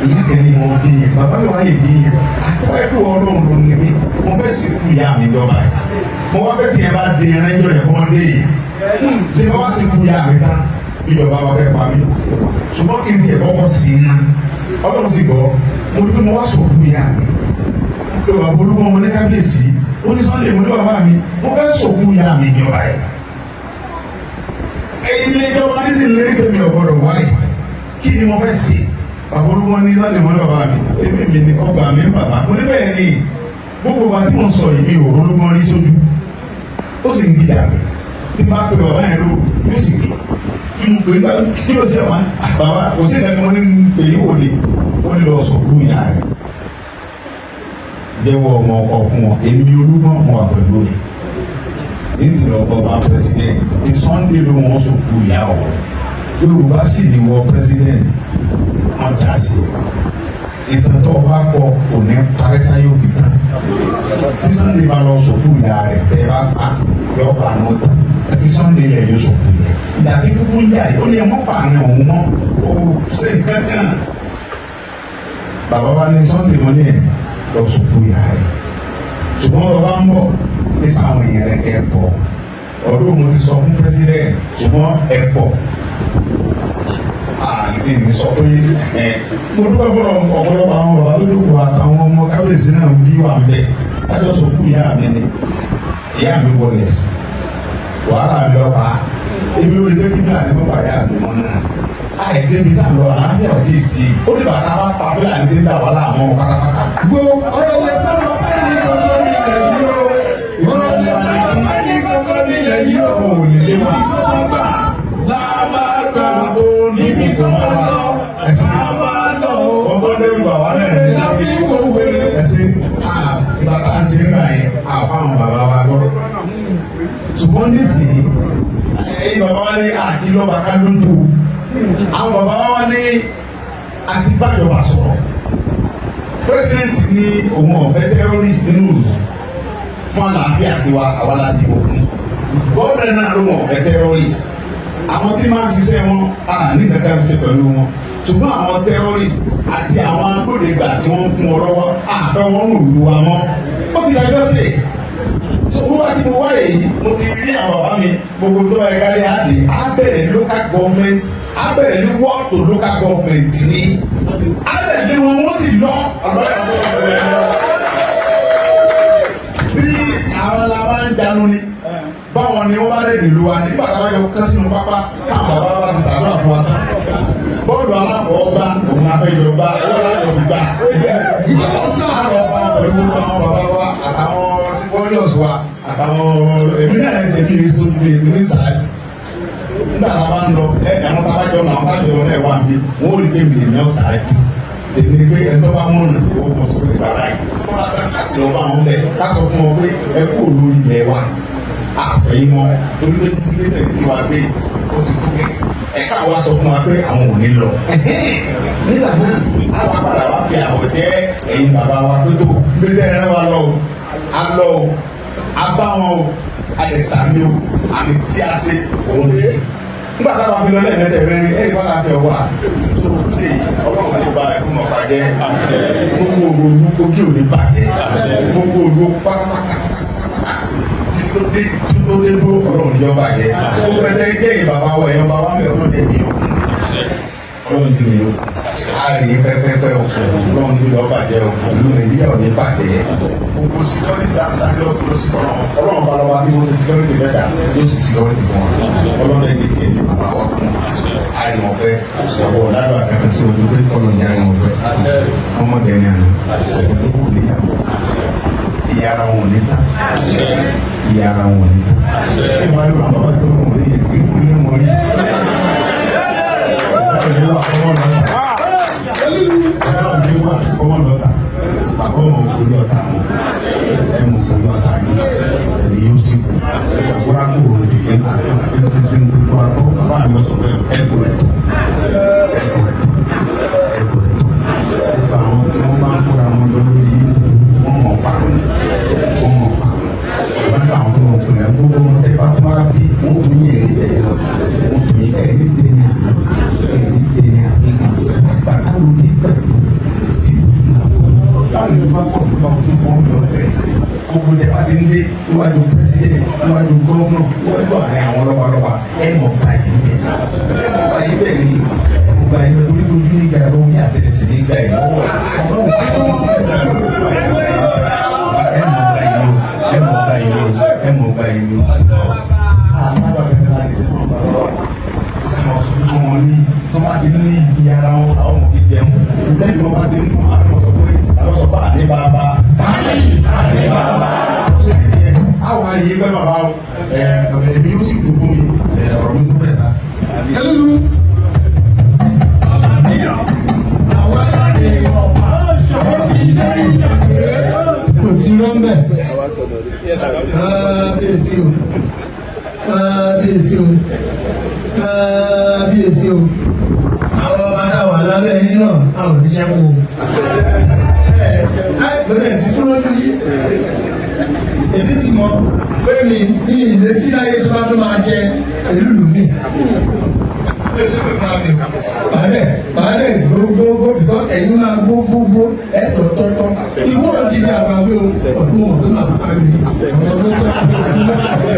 Speaker 5: ìyá kẹ́ni wọn bí yẹn bàbá mi wáyé bí yẹn àtọ́wọ́ ẹ̀kọ́ Ọlọ́run ló ní mi mo fẹ́ sìnkú ìyá mi lọ́ba yìí mo wá fẹ́ tiẹ̀ bá di ẹrẹ́jọ́ yẹn fún ọdẹ yìí tí wọ́n bá sìnkú ìyá mi tán bí bàbá wa fẹ́ pa mí ṣùgbọ́n kí n tiẹ̀ kọ́kọ́ sí i ná Ọlọ́run sì gbọ́ mo ní pé mo wá sọ̀kú ìyá mi pé bàbá Olúgbọ̀n mo ní kábíyèsí ó ní Sunday mo ní bàbá mi mo fẹ́ sọ̀kú ìyá mi ní ọba yìí ẹ̀yin ilé ìjọba ní sì lérí pé mi ò gbọdọ̀ wáyé kí ni mo fẹ́ ṣe bàbá Olúgbọ̀n ní Sunday mo ní bàbá mi èmi mi ní ọgbà mi bàbá mo ní bẹ́ẹ̀ ni gbogbo wa tí mo sọ yìí mi ò Olúgbọ̀n rí sójú ó sì ń gbìyà mi tí bá pe bàbá yẹn ló yóò sì gbé pé nígbà kí ló ṣe wá bàbá kò sí ìdájọ́ wọn ní pè é wòlé wọ́n ní lọ sọ̀kú ìyá rẹ̀ jẹ́wọ́ ọmọ ọkọ fún wọn èmi Olúgbọ̀n mo wà pẹ̀lú yìí èsì lọ́kọ̀ bá president ní Sunday ló wọ́n sọ̀kú ìyá ọ̀ Yorùbá sì ní wọ president wọn dá sí ìtàn tó bá kọ kò ní parẹ́ká yóò fi tán tí Sunday bá lọ sọ̀kú ìyá rẹ̀ tẹ́ bá pa yọ pa ní ọ̀tá ẹ̀fí Sunday lẹ̀ yóò sọ̀kú yẹ ìdàtí kúkú ń yà yìí ó ní ẹ̀mọ́ pààyàn òun mọ́ ó ṣe kankan bàbá wa ní Sunday mọ́ ní ẹ̀ lọ sọ̀kú ìyá rẹ̀ ṣùgbọ́n ọba ń bọ̀ ní sáwọn èèyàn rẹ̀ kẹ́ pọ̀ ọdún mo ti sọ fún president ṣùgbọ́n ẹ̀ pọ̀ èmi sọ pé mo dúpẹ́ fọlọ́ ọ̀pọ̀lọpọ̀ àwọn bàbá tó dúpọ̀ àtàwọn ọmọ kábíyèsí náà bí wà ń bẹ̀ kájọ sọ̀kú ìyá mi ni ìyá mi wọlé sùn wàhálà mi lọ pa ebi lórí pé kíkà ní bàbá ìyá mi mọ́ náà àyè débi náà lọ àlàáfíà ò tí ì sí ó ní bàtà wá pa fúlàní tí ń dà wàhálà àmọ́ pátápátá.
Speaker 1: gbogbo ọ̀rọ̀ lè sábà ẹni kankan nílẹ̀ yìí o ọ̀rọ̀ lè sábà ẹni kankan nílẹ̀ yìí o
Speaker 5: ò ní lé wa.
Speaker 1: lábàgbà níbi tó máa lọ lábàlọ
Speaker 5: ọgbọ́n lè wà wá náà ní
Speaker 1: láfi wò wéré.
Speaker 5: ẹsẹ̀ bàbá ń ṣe ń gbà yẹn àfáwọn bàbá wa gbọ́. ṣùgbọ́n nísìnyí ẹ̀yin bàbá wa ní àkìlọ́ba ká lójú àwọn bàbá wa ní àti bájọba sọ̀rọ̀ president ní òun ọ̀fẹ́ terrorist nínú ìlú fún àlàáfíà tiwa àwa la dìbò fún gómìnà náà ló wọ̀ ọ̀fẹ́ terrorist àwọn tí máa ń ṣiṣẹ́ wọn ní kankan ṣe pẹ̀lú wọn ṣùgbọ́n àwọn terrorist àti àwọn agbódegbà tí wọ́n fún ọ lọ́wọ́ àfẹ́ wọn rò lu wa mọ́ ó ti dájọ́ sí i mo bá ti mo wáyé yìí mo ti rí àwọn bàbá mi gbogbo tó bá yẹ kárí àdé á bẹ̀rẹ̀ local government á bẹ̀rẹ̀ ní work to local government ní á bẹ̀rẹ̀ ní wọn wọ́n sì lọ bí àwọn làbá ń jánu ni báwọn ni wọ́n bá lè nílùú wa nígbà tá a bá yọ kán sínú pápá káwọn bàbá bá ti sàdúrà fún wa bọ́ọ̀lù aláfọwọ́gbá òun afẹ́jọba owó alájọba àlọ́ba pẹ̀lú àwọn bàbá wa àtàwọn warriors wa àtàwọn èmi náà èmi ní sójú èmi ní sàájú nígbà tá a bá ń lọ àwọn tábàjọ náà àwọn tábàjọ náà wà mí wọn ò rí pé mi ní ọ̀sáájú èmi ni pé ẹjọ́ bá mọ̀nà owó mọ̀ sọ pé bàbá yìí wọ́n á tán láti lọ bá àwọn lẹ̀ ká sọ fún wọn pé ẹ kú olórí ilẹ̀ wa àfẹ́yìn mọ́ torí pé títí tẹ̀lé tí wàá gbé ó ti fún mi ẹ̀ka wa sọ fún wa pé àwọn ò ní lọ. nígbà náà àwọn padà wá fi àwọ̀ jẹ́ ẹ̀yin bàbá wa pé tó gbé tẹ́lẹ̀ wa lọ o a lọ o a bá wọn o a lè sàmì o àmì tí a ṣe òun lè. nígbà táwa fi lọ lẹ́ẹ̀mẹ́tẹ̀ mẹ́rin ẹ̀rí wọn láfi ọwọ́ à tó lè ọlọ́run lè ba ẹ̀kú mọ̀ bàjẹ́ gbogbo òru kogi ò ní bàjẹ́ gbogbo òru pátápátá tó dé dúró ọlọ́run ní ọba yẹ ó pẹ́tẹ́ jẹ́ ìbàbá wa ẹ̀yọ́ bá wà mẹ́ ọlọ́run ẹ̀mí o ọlọ́run ní mi o a rí pẹ́pẹ́pẹ́ o ọlọ́run ní ọba jẹ́ o ìlú nàìjíríà ò ní bàjẹ́ gbogbo security dáńsá ní ọ̀tún ló sì ọlọ́run bá lọ́wọ́ tí wọ́n ṣe security bẹ́ẹ̀ dà yóò sì security fún wọn ọlọ́run ẹ̀mí kì í ní bàbá wa fún a rí wọn pẹ́ sọ̀rọ̀ ọ̀dàdọ̀ àkàkẹ́ sí ojú pé kọ́lọ̀ ní àwọn ọ̀pẹ́ ọmọdé ní àná ẹ̀sìn tó kù níyàwó ìyára wọn ní ta ìyára wọn ní ta ẹ máa lọ àwọn bàbá tó wọn rí ẹgbẹ́ ìpínlẹ̀ wọn rí ọ̀rẹ́ wa ọmọ lọ́ta ọ̀rẹ́ wa ọmọ lọ́ta bàbá ọmọ òkúri ọ̀tá wọn ẹ mọ òkúri ọ̀tá yìí ẹni yóò sì kú àkúrà kúrò ní ìgbẹ́ àti gbogbo àtọ́ bàbá mi sọ pé ẹkọ ẹtọ ẹkọ ẹtọ ẹkọ ẹtọ àwọn tí wọn bá ń kóra wọn lọ lórí yìí wọn mọ pàrọ̀ wọn mọ pàrọ̀ wọn ní àwọn tó wọn kò lẹ gbogbo wọn tẹ bá tó wá bí wọn tún yẹ ẹrí ẹ lọ wọn tún yẹ ẹrí dé ní àná ẹrí dé ní àná bàtà ló dé pẹ̀lú báwo ni wọn kọ nípa ọdún kan lọ fẹrẹ sí gbogbo tẹ bá ti ń dé níwájú pírẹsidẹnti níwájú gọvnọ níwájú ààrẹ àwọn lọ́balọ́ba ẹ mọ báyìí bẹ́ẹ̀ ẹ mọ báyìí bẹ́ẹ̀ ni ẹ mọ báyìí bẹ́ẹ̀ torí ojú nígbà ẹ lọ́wọ́ ní àtẹ̀lẹsẹ̀ nígbà ẹ lọ́wọ́ ẹ mọ báyìí ni àwọn àgbàgbà láti ṣe wọn bá lọ àwọn ọ̀ṣun wọn ní tó bá ti ní ibi ara wọn àwọn ọmọ bíbí ẹ̀wọ̀n lẹ́yìn wọn bá ti ń mú àwọn ọ̀tọ̀ pé àwọn sọ pé àdé bàbá fáyì àdé bàbá ọ̀sẹ̀ nìyẹn àwọn àyè pẹ́ bàbá ẹ̀mí yóò sì kú fún mi ọ̀rọ̀ mi tó bẹ̀ sá.
Speaker 6: kò sí lọ́mbẹ̀ kábíyèsí o kábíyèsí o kábíyèsí o àwọn ọba náà wà lábẹ́ yín náà àwọn oníṣẹ́ kù bẹ̀rẹ̀ sí kúrò lóyún èmi ti mọ pé mi ní ìlésí láyé tó bá tó máa jẹ èlùlù mi bàálẹ̀ gbogbogbò bìkọ́ ẹ̀yin máa gbogbogbò ẹ̀ tọ̀tọ̀tọ̀ ìwọ ti di àgbàwé o ọdún wọn tó máa bá mi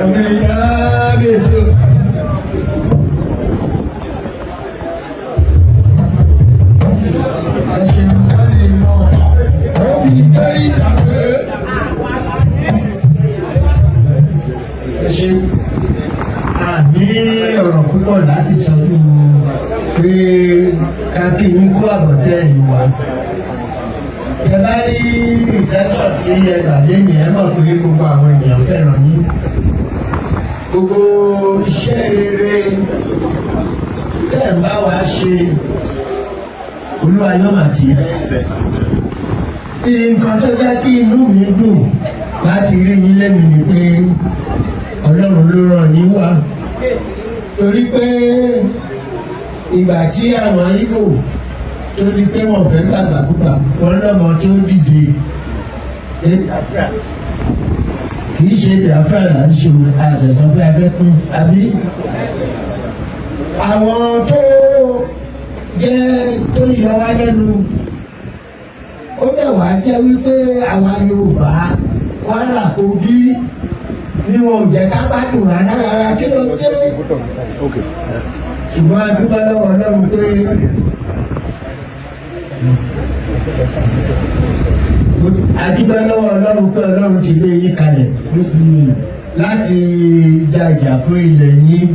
Speaker 6: ọ̀rẹ́ kábíyèsí o. ẹ ṣe àní ọ̀rọ̀ púpọ̀ láti sọ fún un pé káàkiri yín kó àbọ̀tẹ́ ẹ̀yìn wa. Tẹ bá rí reception tí ẹ gbà lẹ́yìn ẹ mọ̀ pé gbogbo àwọn ènìyàn fẹ́ràn yín. Gbogbo iṣẹ́ rere tẹ̀ ń bá wa ṣe Olúwa yóò máa tì í. Nǹkan tó jẹ́ kí inú mi dùn láti rí yín lẹ́nu ni pé Ọlọ́run ló ràn yín wá. Torí pé ìgbà tí àwọn Ìgbò tó di pé wọ́n fẹ́ gbàgbàkúgbà wọn lọ́mọ tó dìde kì í ṣe Biafra là ń ṣe àdẹ̀sán pé a fẹ́ kún àbí àwọn tó jẹ́ tó yọ wá lẹ́nu ó dẹ̀ wá jẹ́ wípé àwa Yorùbá Kwara Kogi ni wọn ò jẹ́ ká gbádùn rárá kí ló dé ṣùgbọ́n a dúpẹ́ lọ́wọ́ Ọlọ́run pé Ọlọ́run ti gbé yín kalẹ̀ láti jàjà fún ilẹ̀ yín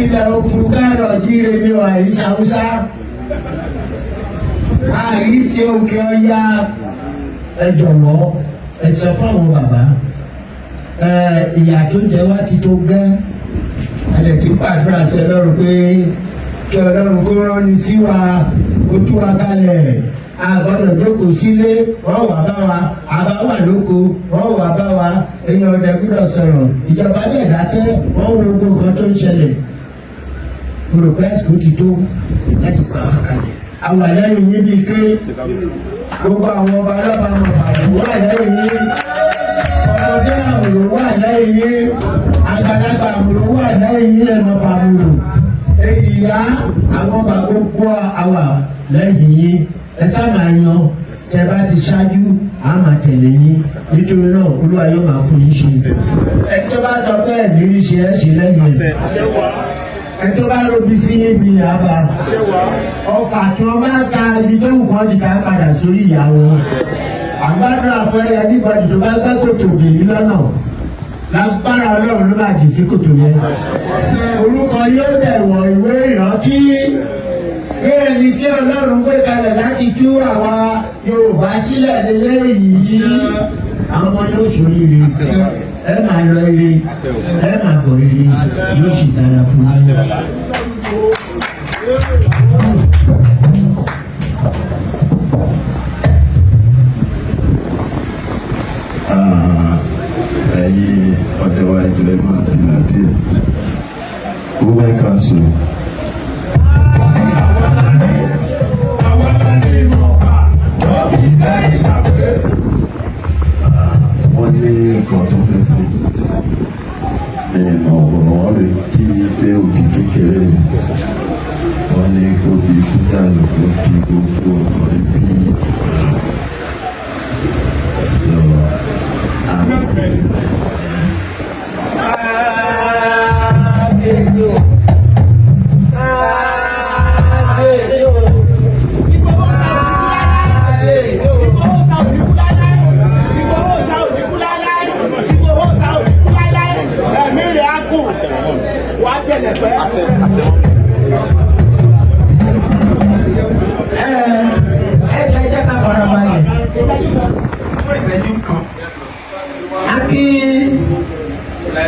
Speaker 6: ilẹ̀ òkun kárọ̀ jíire ní àìsí Haúsá àìsí òkè Ọya ẹ jọ̀wọ́ ẹ sọ fáwọn bàbá ìyà tó jẹ wá ti tó gẹ́ ẹ ti pàdúrà sí Ọlọ́run pé kí Ọlọ́run kó rán ni sí wa ó tú wa kalẹ̀ àgbọ̀dọ̀ jókòó sílé wọ́n wà bá wa àbá wà lóko wọ́n wà bá wa èèyàn ọ̀dẹ̀ gbọ́dọ̀ sọ̀rọ̀ ìjọba dẹ̀ dákẹ́ wọ́n wo gbogbo nǹkan tó ń ṣẹlẹ̀ olùpẹ́sìkò ti tó láti pa wá kalẹ̀ àwọn àlẹ́yìn yín bíi ké gbogbo àwọn ọba ọlọ́ba ọmọ àbúrò wà lẹ́yìn yín ọmọdé àwòrán wà lẹ́yìn yín àgbàlagbà àwòrán wà lẹ́yìn yín ẹ̀mọ́ fàmùrò ìyá àwọn ọba gbogbo àwà lẹ́yìn yín ẹ sábà yan tẹ bá ti ṣáájú a máa tẹ̀lé yín nítorí náà Olúwa yóò máa fún yín ṣe ẹ tó bá sọ pé ẹ̀mí rí ṣe ẹ ṣe lẹ́yìn ẹ tó bá robi sí yín bí àbá ọfà tí wọn bá ta ibi tó ń kọ́ ti ta padà sórí ìyàwó àgbàdo àfọyà nígbàdí tó bá gbẹ́ kòtò bèyí lọ́nà lágbára Ọlọ́run ló máa jì sí kòtò yẹn orúkọ yóò dẹ̀ wọ ìwé ìrántí bí ẹni tí Ọlọ́run gbé kalẹ̀ láti tú àwa Yorùbá sílẹ̀ lélẹ́ yìí àwọn ọmọ yóò ṣoríire ẹ máa lọ ire ẹ máa bọ̀ ire yóò sì dára fún yín.
Speaker 2: ẹ̀yin ọ̀dẹ̀wà ìjọba máa bí láti women council. wọ́n ní nǹkan tó fẹ́ fún ìmọ̀ wọ́n lè kí pé òbí kékeré ni wọ́n ní kó bí fúdàlù kó kí gbogbo ọ̀pọ̀ ibi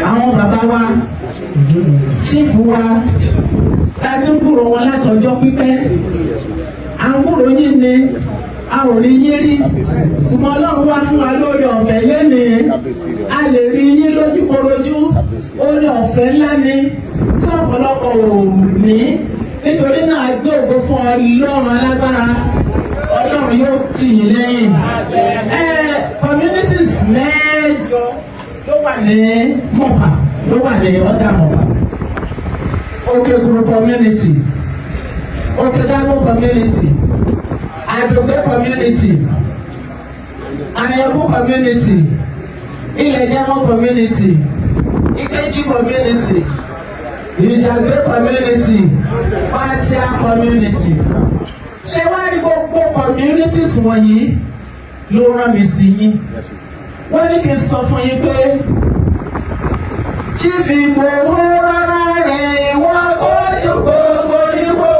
Speaker 7: àwọn bàbá wa ṣífù wa ta ti ń kúrò wọn látọjọ́ pípẹ́ à ń kúrò yín ni a ò rí yín rí ṣùgbọ́n Ọlọ́run wá fún wa lórí ọ̀fẹ́ lẹ́nìí a lè rí yín lójúkorojú orí ọ̀fẹ́ ńlá ni tí ọ̀pọ̀lọpọ̀ ò ní nítorí náà gbé ògo fún Ọlọ́run alágbára Ọlọ́run yóò tì yín lẹ́yìn communities mẹ́jọ ló wà ní mọ̀pà ló wà ní ọ̀dà mọ̀pà Òkè Guru community Òkè Dàgbò community Àdògbé community Àyànbó community Ilẹ̀ Jẹ́mọ́ community Ìkejì community Ìjàgbé community Pátíà community ṣé wá rí gbogbo communities wọ̀nyí ló rán mi sí yín wọ́n ní kí n sọ fún yín pé Chief Igboho rárá rẹ̀ ìwọ kojú gbogbo Ìgbò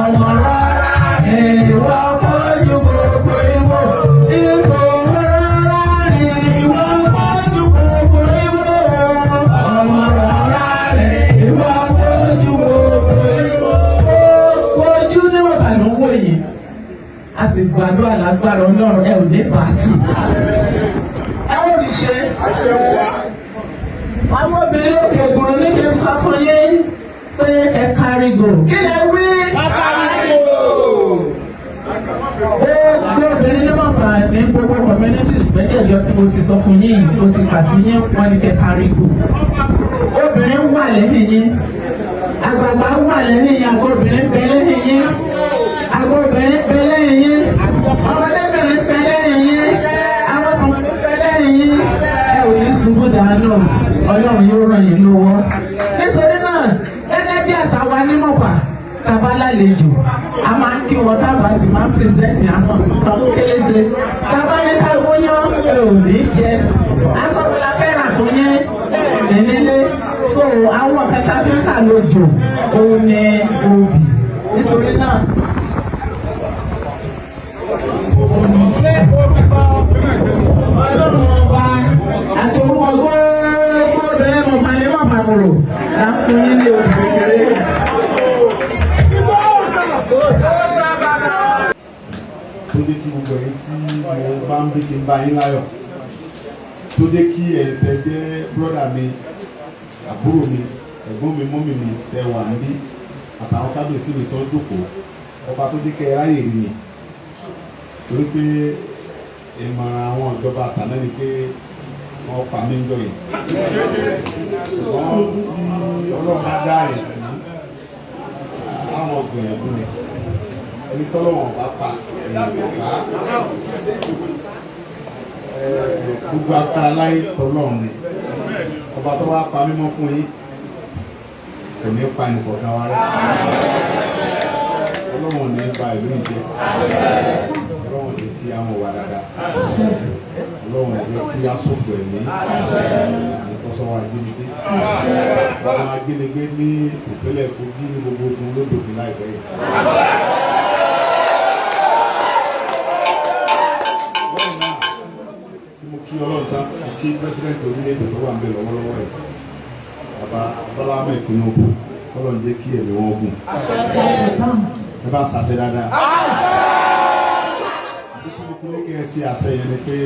Speaker 7: ọmọ rárá rẹ̀ ìwọ kojú gbogbo Ìgbò Igboho rárá rẹ̀ ìwọ kojú gbogbo Ìgbò ọmọ rárá rẹ̀ ìwọ kojú gbogbo Ìgbò ojú níwọ̀n bá ló wò yìí a sì gbàdúrà lágbára Ọlọ́run ẹ ò ní pàtì ẹ ò ní ṣe àwọn obìnrin Òkè Guru ní kí n sọ fún yín pé ẹ kárígò kí lè wí kárígò gbogbo obìnrin ní mọ̀fà ní gbogbo communities méjèèjọ tí mo ti sọ fún yín tí mo ti kà sí yín wọ́n ní kẹ́ kárígò obìnrin wà lẹ́yìn yín àgbààgbà wà lẹ́yìn yín, àgbà obìnrin bẹ lẹ́yìn yín, àgbà obìnrin bẹ lẹ́yìn yín, ọmọdébìnrin bẹ lẹ́yìn yín, àwọn ọmọdé bẹ lẹ́yìn yín. Ẹ ò ní ṣubú dànù, Ọlọ́run yóò ràn yín lọ́wọ́. Nítorí náà gẹ́gẹ́ bí àṣà wa ní Mọ̀pá tàbá lálejò a máa ń kí wọn tábà sì máa ń pírẹsẹ̀ntì àwọn nǹkan kéléṣe tábà ní ká wọ́nyán ẹ ò ní jẹ asọ́wọ́lá fẹ́ràn fún yín nílé so àwọn kẹta fi ń ṣàlejò òun ní obì nítorí náà. Ọlọ́run ọba àti orúkọ gbogbo obìnrin Mọ̀pá ní Mọ̀pá mòrò là ń fún yín ní obì kékeré.
Speaker 3: Tó dé kí gbogbo ẹ̀yin tí mo bá ń bí kí n bá yín láyọ̀, tó dé kí ẹ̀yin tẹ́ jẹ́ bírọ́dà mi, àbúrò mi, ẹ̀gbọ́n mi, mọ́mì mi tẹ́ wà níbí àtàwọn kábíyèsí mi tó ń jókòó, ọba tó dé kẹ́ ẹ ráyè rí mi torí pé ìmọ̀ràn àwọn ìjọba àtàná ni pé wọ́n pa mí ń jọ yìí. Ṣùgbọ́n tí Ọlọ́run bá dá ẹ̀ sí àwọn ọ̀gbìyànjú rẹ̀ ẹni tọ́lọ́wọ̀n bá pa ẹ̀yìn bá gbogbo agbára láyé tọ́lọ́run ni ọba tó wá pa mímọ́ fún yín kò ní pa nìkọ̀ọ̀kan wa rẹ̀ Ọlọ́run ní ba ìlú ìjẹ́ Ọlọ́run ní kí àwọn wà dáadáa Ọlọ́run ní kí á sọ̀tọ̀ ẹ̀mí ìkọ́sọ́wọ́ ajínigbé ọmọ ajínigbé ní ìpínlẹ̀ Kogi ní gbogbo ogun lódòdó láìpẹ́ yìí. Kí Ọlọ́run tán kí pírẹsidẹ́ntì orílẹ̀-èdè tó wà ń bẹ lọ́wọ́lọ́wọ́ ẹ̀ bàbá Bọ́lá Ahmed Tinubu Ọlọ́run jẹ́ kí ẹ̀mí wọn gùn ẹ bá ṣàṣẹ dáadáa àbí tí mo kí ẹ ṣe àṣẹ yẹn ni pé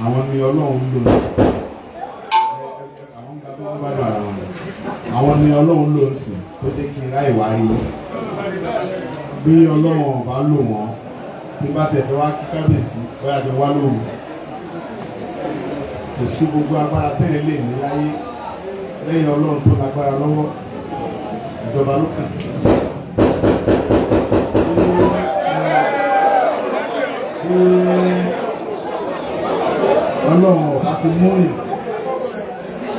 Speaker 3: àwọn ni Ọlọ́run ń lò àwọn gbàgbọ́ wọn bá dùn ara wọn àwọn ni Ọlọ́run lò ń sìn tó jẹ́ kí n ráì wá rí bí Ọlọ́run bá lò wọ́n tí bá tẹ̀ fẹ́ wá kí kábíyèsí bóyá jọ wá lóhùn kò sí gbogbo agbára tẹ́lẹ̀ lè ní láyé lẹ́yìn Ọlọ́run tó lágbára lọ́wọ́ ìjọba ló kàn. Ọlọ́run ọ̀gá ti mú yàn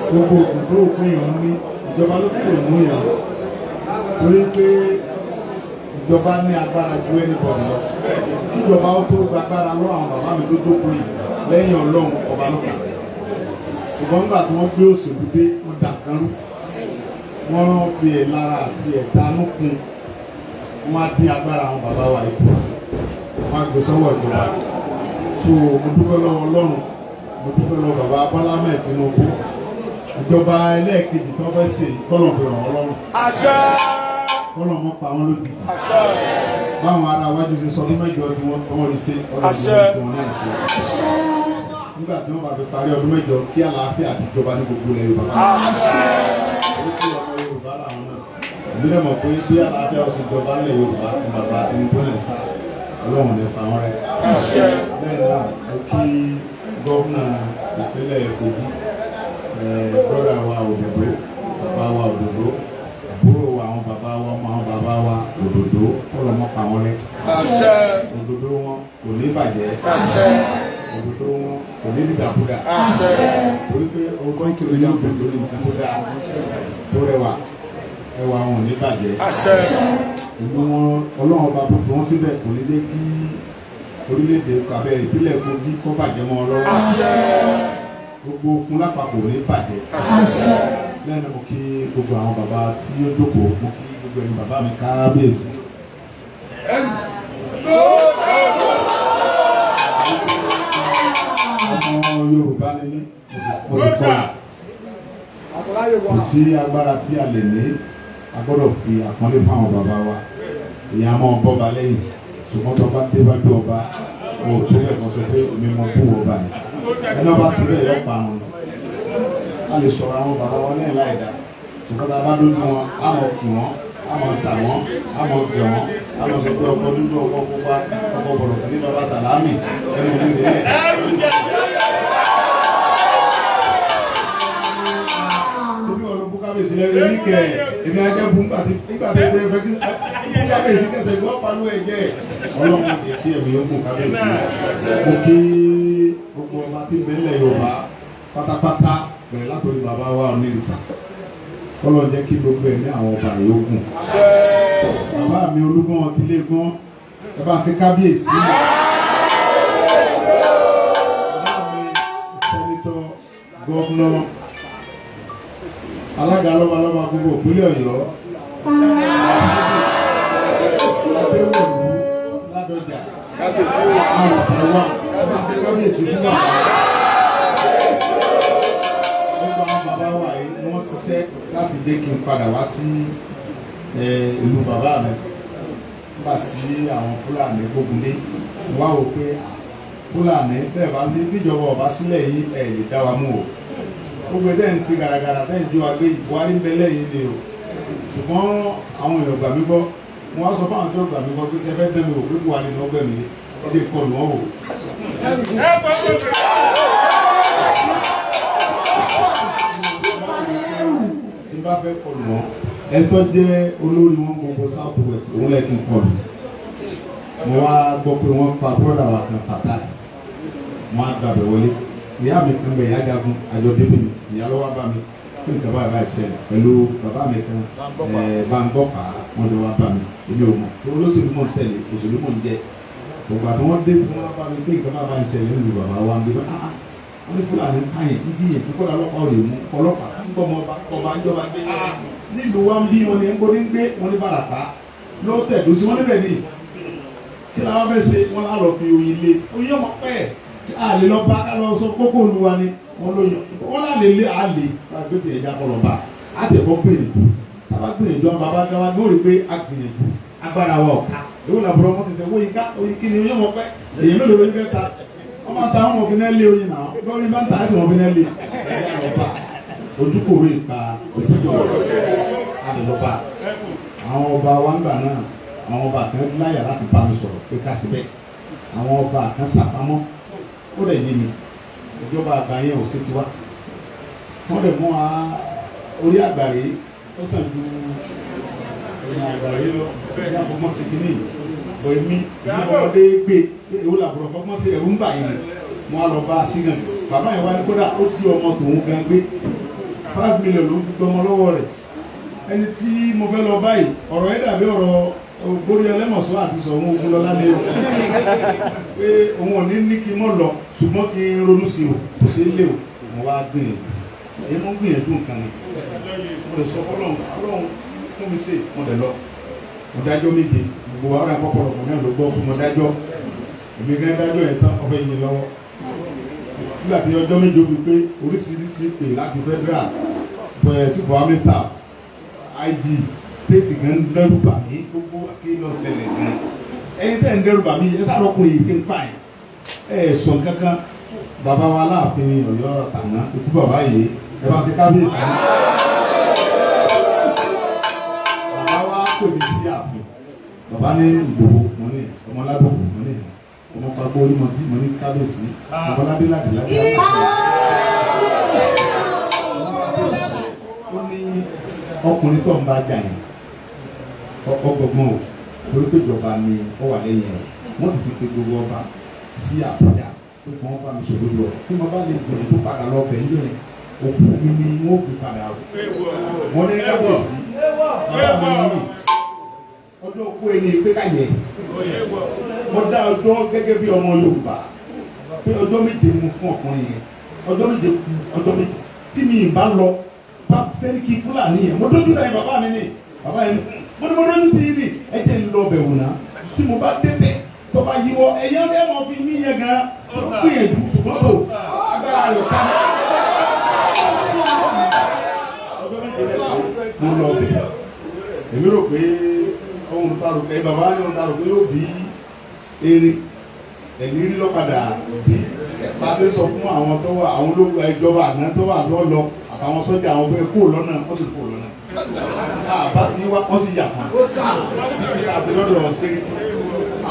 Speaker 3: gbogbo òkùnkùn òkun yàn ní ìjọba ló kàn mú yàn torí pé ìjọba ní agbára ju ẹnìbọ̀dì lọ ìjọba ó tó gbàgbára lọ àwọn bàbá mi tó dókòó yìí lẹ́yìn Ọlọ́run ọba ló kàn. Ṣùgbọ́n nígbà tí wọ́n gbé òṣèlú dé wọ́n dà kan rú wọ́n fi ẹ̀lára àti ẹ̀dánú kun wọ́n á dín agbára àwọn bàbá wa yìí wọ́n á gbé sọ́wọ́ ìjọba. So mo dúpẹ́ lọ́wọ́ Ọlọ́run mo dúpẹ́ lọ́wọ́ bàbá Bọ́lá Ahmed Tinubu ìjọba ẹlẹ́ẹ̀kejì tó fẹ́ ṣe kọ́lọ̀ fi ràn wọ́n lọ́rùn. Kọ́lọ̀ mọ́ pa wọ́n lójijì. Báwọn ará wájú ṣe sọ ní mẹ́jọ tí wọ́n tọ́ wọn ṣe ọlọ́run tí wọ́n náà ṣe. Nígbà tí wọ́n bá fi parí ọdún mẹ́jọ kí àlàáfíà àti ìjọba ní gbogbo ilẹ̀ Yorùbá. Ó kí ọmọ Yorùbá làwọn náà. Ìbílẹ̀ mọ̀ pé bí àlàáfíà ó sì jọba nílẹ̀ Yorùbá ti bàbá ẹni tó lẹ̀ sá Ọlọ́run lè fa wọn rẹ̀. Bẹ́ẹ̀ náà ó kí gómìnà ìpínlẹ̀ Kogi brọ́dà wa Òdòdó bàbá wa Òdòdó àbúrò àwọn bàbá wa ọmọ àwọn bàbá wa Òdòdó ọlọ́mọ pa wọn rẹ̀. Òdòdó wọn kò ní bàjẹ́. Òdòdó wọn kò ní dìdàkudà. Torí pé ọgbọ́n ìkìlọ̀ ní Òdòdó ní dìdàkudà tó rẹwà ẹwà wọn ò ní bàjẹ́. Ìlú wọn Ọlọ́run ọba tó fi wọ́n síbẹ̀ kò ní dé kí orílẹ̀-èdè kàbẹ́ ìpínlẹ̀ Kogi kó bàjẹ́ mọ́ ọ lọ́wọ́. Gbogbo okun lápapọ̀ ò ní bàjẹ́. Lẹ́nu mo kí gbogbo àwọn bàbá tí ó jókòó mo kí gbogbo ẹni bàbá mi kábíyèsí. Ọmọ Yorùbá ni mí mo sì kọ́ kò sí agbára tí a lè ní a gbọ́dọ̀ fi àpọ́nlé fún àwọn bàbá wa èyí á máa bọ́ba lẹ́yìn ṣùgbọ́n tó bá dé bá dé ọba o tó lè kọ́ sọ pé èmi mọ bú ọba yìí ẹni ọba síbẹ̀ yọ pa àwọn a lè sọ̀rọ̀ àwọn bàbá wa lẹ́yìn láì dá ṣùgbọ́n tá a bá dójú wọn á mọ̀ kì wọ́n á mọ̀ sà wọ́n á mọ̀ gẹ̀ wọ́n á mọ̀ sọ pé ọkọ̀ dúdú ọkọ̀ pupa ọkọ̀ bọ̀rọ̀ ní bàbá sàlámì ẹni òní rèé. Torí ọ̀rọ̀ bú kábíyèsí kábíyèsí lẹ́nu ní kẹ̀ èmi ajẹ́ bú nígbà tí ẹgbẹ́ fẹ́ kí kábíyèsí kẹsẹ̀ gbọ́ pàlú ẹ̀jẹ̀ ọlọ́run ti kí ẹ̀mí yókù kábíyèsí mo kí gbogbo ọba tí bẹ́ẹ̀lẹ̀ Yorùbá pátápátá bẹ̀rẹ̀ látòrí bàbá wa Onírìṣà kọ́lọ́ jẹ́ kí gbogbo ẹ̀ ní àwọn ọba yòókù bàbá mi Olúgbọ́n Ọtílẹ́gbọ́n ẹ bá ṣe kábíyèsí gọ́ọ̀nà alága lọ́balọ́ba gbogbo ìpínlẹ̀ Ọ̀yọ́ adéwòlú ládọjà àrùsàwà kábíyèsí fún bàbá gbogbo àwọn bàbá wa yìí ni wọ́n ṣiṣẹ́ láti jẹ́ kí n padà wá sí ìlú bàbá mi nígbà tí àwọn Fúlàní gbógunlé wá wò pé Fúlàní bẹ́ẹ̀ bá ní níjọba ọba sílẹ̀ yìí ẹ̀ lè dá wa mú o gbogbo ẹ̀ tẹ́yìn ti gàràgàrà tẹ́yìn jó agbé Buhari ń bẹ lẹ́yìn ni o ṣùgbọ́n àwọn èèyàn gbà mí gbọ́ wọ́n á sọ fún àwọn tí ó gbà mí gbọ́ pé ṣe fẹ́ dẹ́mi wò pé Buhari ní ọgbẹ́ mi ọdẹ kọlù wọn wò. tí bá fẹ́ kọlù wọn ẹ̀tọ́ jẹ́ olórí wọn gbogbo South West òun lẹ́kìn kọlù mo wá gbọ́ pé wọ́n fa bọ́dà wa kan pàtàkì wọ́n á gbàgbé wọlé ìyá mi kan bẹ ìyá jagun àjọ débè mi ìyá lọ́wọ́ bá mi pé nǹkan báyìí báyìí ṣẹlẹ̀ pẹ̀lú bàbá mi kan Báńgọ́pà wọ́n jọ wá bá mi èmi ò mọ̀ olóṣèlú mọ̀ ń tẹ̀lé òṣèlú mọ̀ ń jẹ́ ògbà tí wọ́n dé fún wọn bá mi pé nǹkan báyìí báyìí ṣẹlẹ̀ nílùú bàbá wa ń gbé wọ́n ní Fúlàní káyìn kíkí yẹn kíkọ́ ọlọ́pàá ò lè mú ọlọ́pàá kíkọ́ ọba ìjọba gbé nílùú wa ń bí wọn ní gbóni ń gbé wọn ní Bàràpá ló tẹ̀dó sí wọn níbẹ̀ ní kí la wá fẹ́ ṣe wọn á lọ fi oyin lé oyin ọmọ pẹ́ẹ́ a lè lọ bá ká lọ sọ kókó olúwa ni wọn lóyún wọn náà lè lé àlè gbèsè ẹja kọlọ bá a tẹ fọ gbìyànjú tába gbìyànjú àwọn bàbá kan wá lórí pé a gbìyànjú agbára wa ọ̀ka èwo là bọ̀rọ̀ wọn ṣẹṣẹ wọ́n yín ká oyin kí ni oyin ọmọ pẹ́ èyí mélòó ló ń fẹ́ ta wọ́n máa ta àwọn ọmọ kìnnìún lé oyin náà lórí bá ń ta ẹ̀sìn wọn kìnnìún lé ẹ̀yà lọ́ba ojúkòrò ìka ojúkòrò àdìlọ́ba àwọn ọba wa ń gbà náà àwọn ọba kan láyà láti bá mi sọ̀rọ̀ pé ká síbẹ̀ àwọn ọba kan sàpamọ́ ó lè yé mi ìjọba àgbà yẹn ò sí tiwa wọ́n lè mú wa orí àgbàre ó sàn ju ẹ̀yìn àgbàre lọ ní àbọ̀mọ́ sí kínní bọ̀ èmi ọmọdé gbé èwo làbúrò fọmọ́ sí ẹ̀rú ń bà yẹn mo á lọ bá a sí gan bàbá yẹn wá ní kódà ó fi ọmọ tòun gan gbé 5 million ló fi gbọmọ lọ́wọ́ rẹ̀ ẹni tí mo fẹ́ lọ báyìí ọ̀rọ̀ yẹn dàbí ọ̀rọ̀ borí ẹlẹ́mọ̀sọ́ àti sọ̀rọ̀ ogun lọ́lá ní o pé òun ò ní kí n mọ̀ lọ ṣùgbọ́n kí n ronú sí o kò sí lé o mo wá gbìyànjú èyí mo ń gbìyànjú nǹkan ni mo lè sọ Ọlọ́run fún mi sí mo lè lọ mo dájọ́ méje gbogbo àwọn àkọ́kọ́ ọ̀pọ̀ náà ló gbọ́ fún mo dájọ́ èmi gẹ́gẹ́ dájọ́ yẹn tán ọbẹ̀ yìí lọ́wọ́ nígbà tí ọjọ́ méje ó fi pé oríṣiríṣi pè láti federal sí for army staff IG state gan dẹ́rù bà mí gbogbo akéwì ọ̀sẹ̀lẹ̀ gan ẹ̀yin tẹ́ ń dẹ́rù bà mí ẹ sáré ọkùnrin yìí ti ń pa ẹ̀ sọ̀n kankan bàbá wa láàfin Ọ̀yọ́ tàná ikú bàbá yìí ẹ bá ṣe kábíyèsí bàbá wa pè mí sí ààfin bàbá ní Ìgbòho mo ní ọmọládùn mo ní ọmọ pàgbọ́ onímọ̀tí mo ní kábíyèsí ọmọládé ládìládì ó ní ọkùnrin tó ń bá jà yẹn ọgbọgbọn o torí pé ìjọba ni ó wà lẹ́yìn rẹ̀ wọ́n sì ti pe gbogbo ọba sí Àbújá pé kí wọ́n bá mi sọ̀rọ̀ lọ tí mo bá lè gbìyànjú tó padà lọ bẹ̀ nílò yẹn òkú mi ni wọ́n fi padà o wọ́n ní kábíyèsí bàbá mi ní ọjọ́ òkú ẹni pé ká yẹ mo dá ọjọ́ gẹ́gẹ́ bí ọmọ Yorùbá pé ọjọ́ méje mo fún ọkùnrin yẹn ọjọ́ méje kú ọjọ́ méje tí mi ì bá lọ sẹ́ríkì Fúlàní yẹn mo dójú náà bàbá mi ní bàbá yẹn mo dójú tí ní ẹ jẹ́ ń lọ bẹ̀wò náà tí mo bá débẹ̀ tó bá yíwọ́ ẹ̀yẹ́ ẹ̀ mọ̀ fi mí yẹn gan ó gbìyànjú ṣùgbọ́n tó agbára rẹ̀ ká ọjọ́ méje lẹ́kọ̀ọ́ mo lọ bẹ̀ èmi rò pé ohun tó rò pé bàbá yẹn tó rò pé yóò bí erin ẹ̀mí rí lọ́kadà bí bá ṣe sọ fún àwọn tó wà àwọn ológun ìjọba àná tó wà lọ́lọ́ àtàwọn sọ́jà àwọn ọgbẹ́ kó lọ́nà wọ́n sì kó lọ́nà àbá ti wá wọ́n sì yà fún títí àti lọ́dọ̀ ṣeré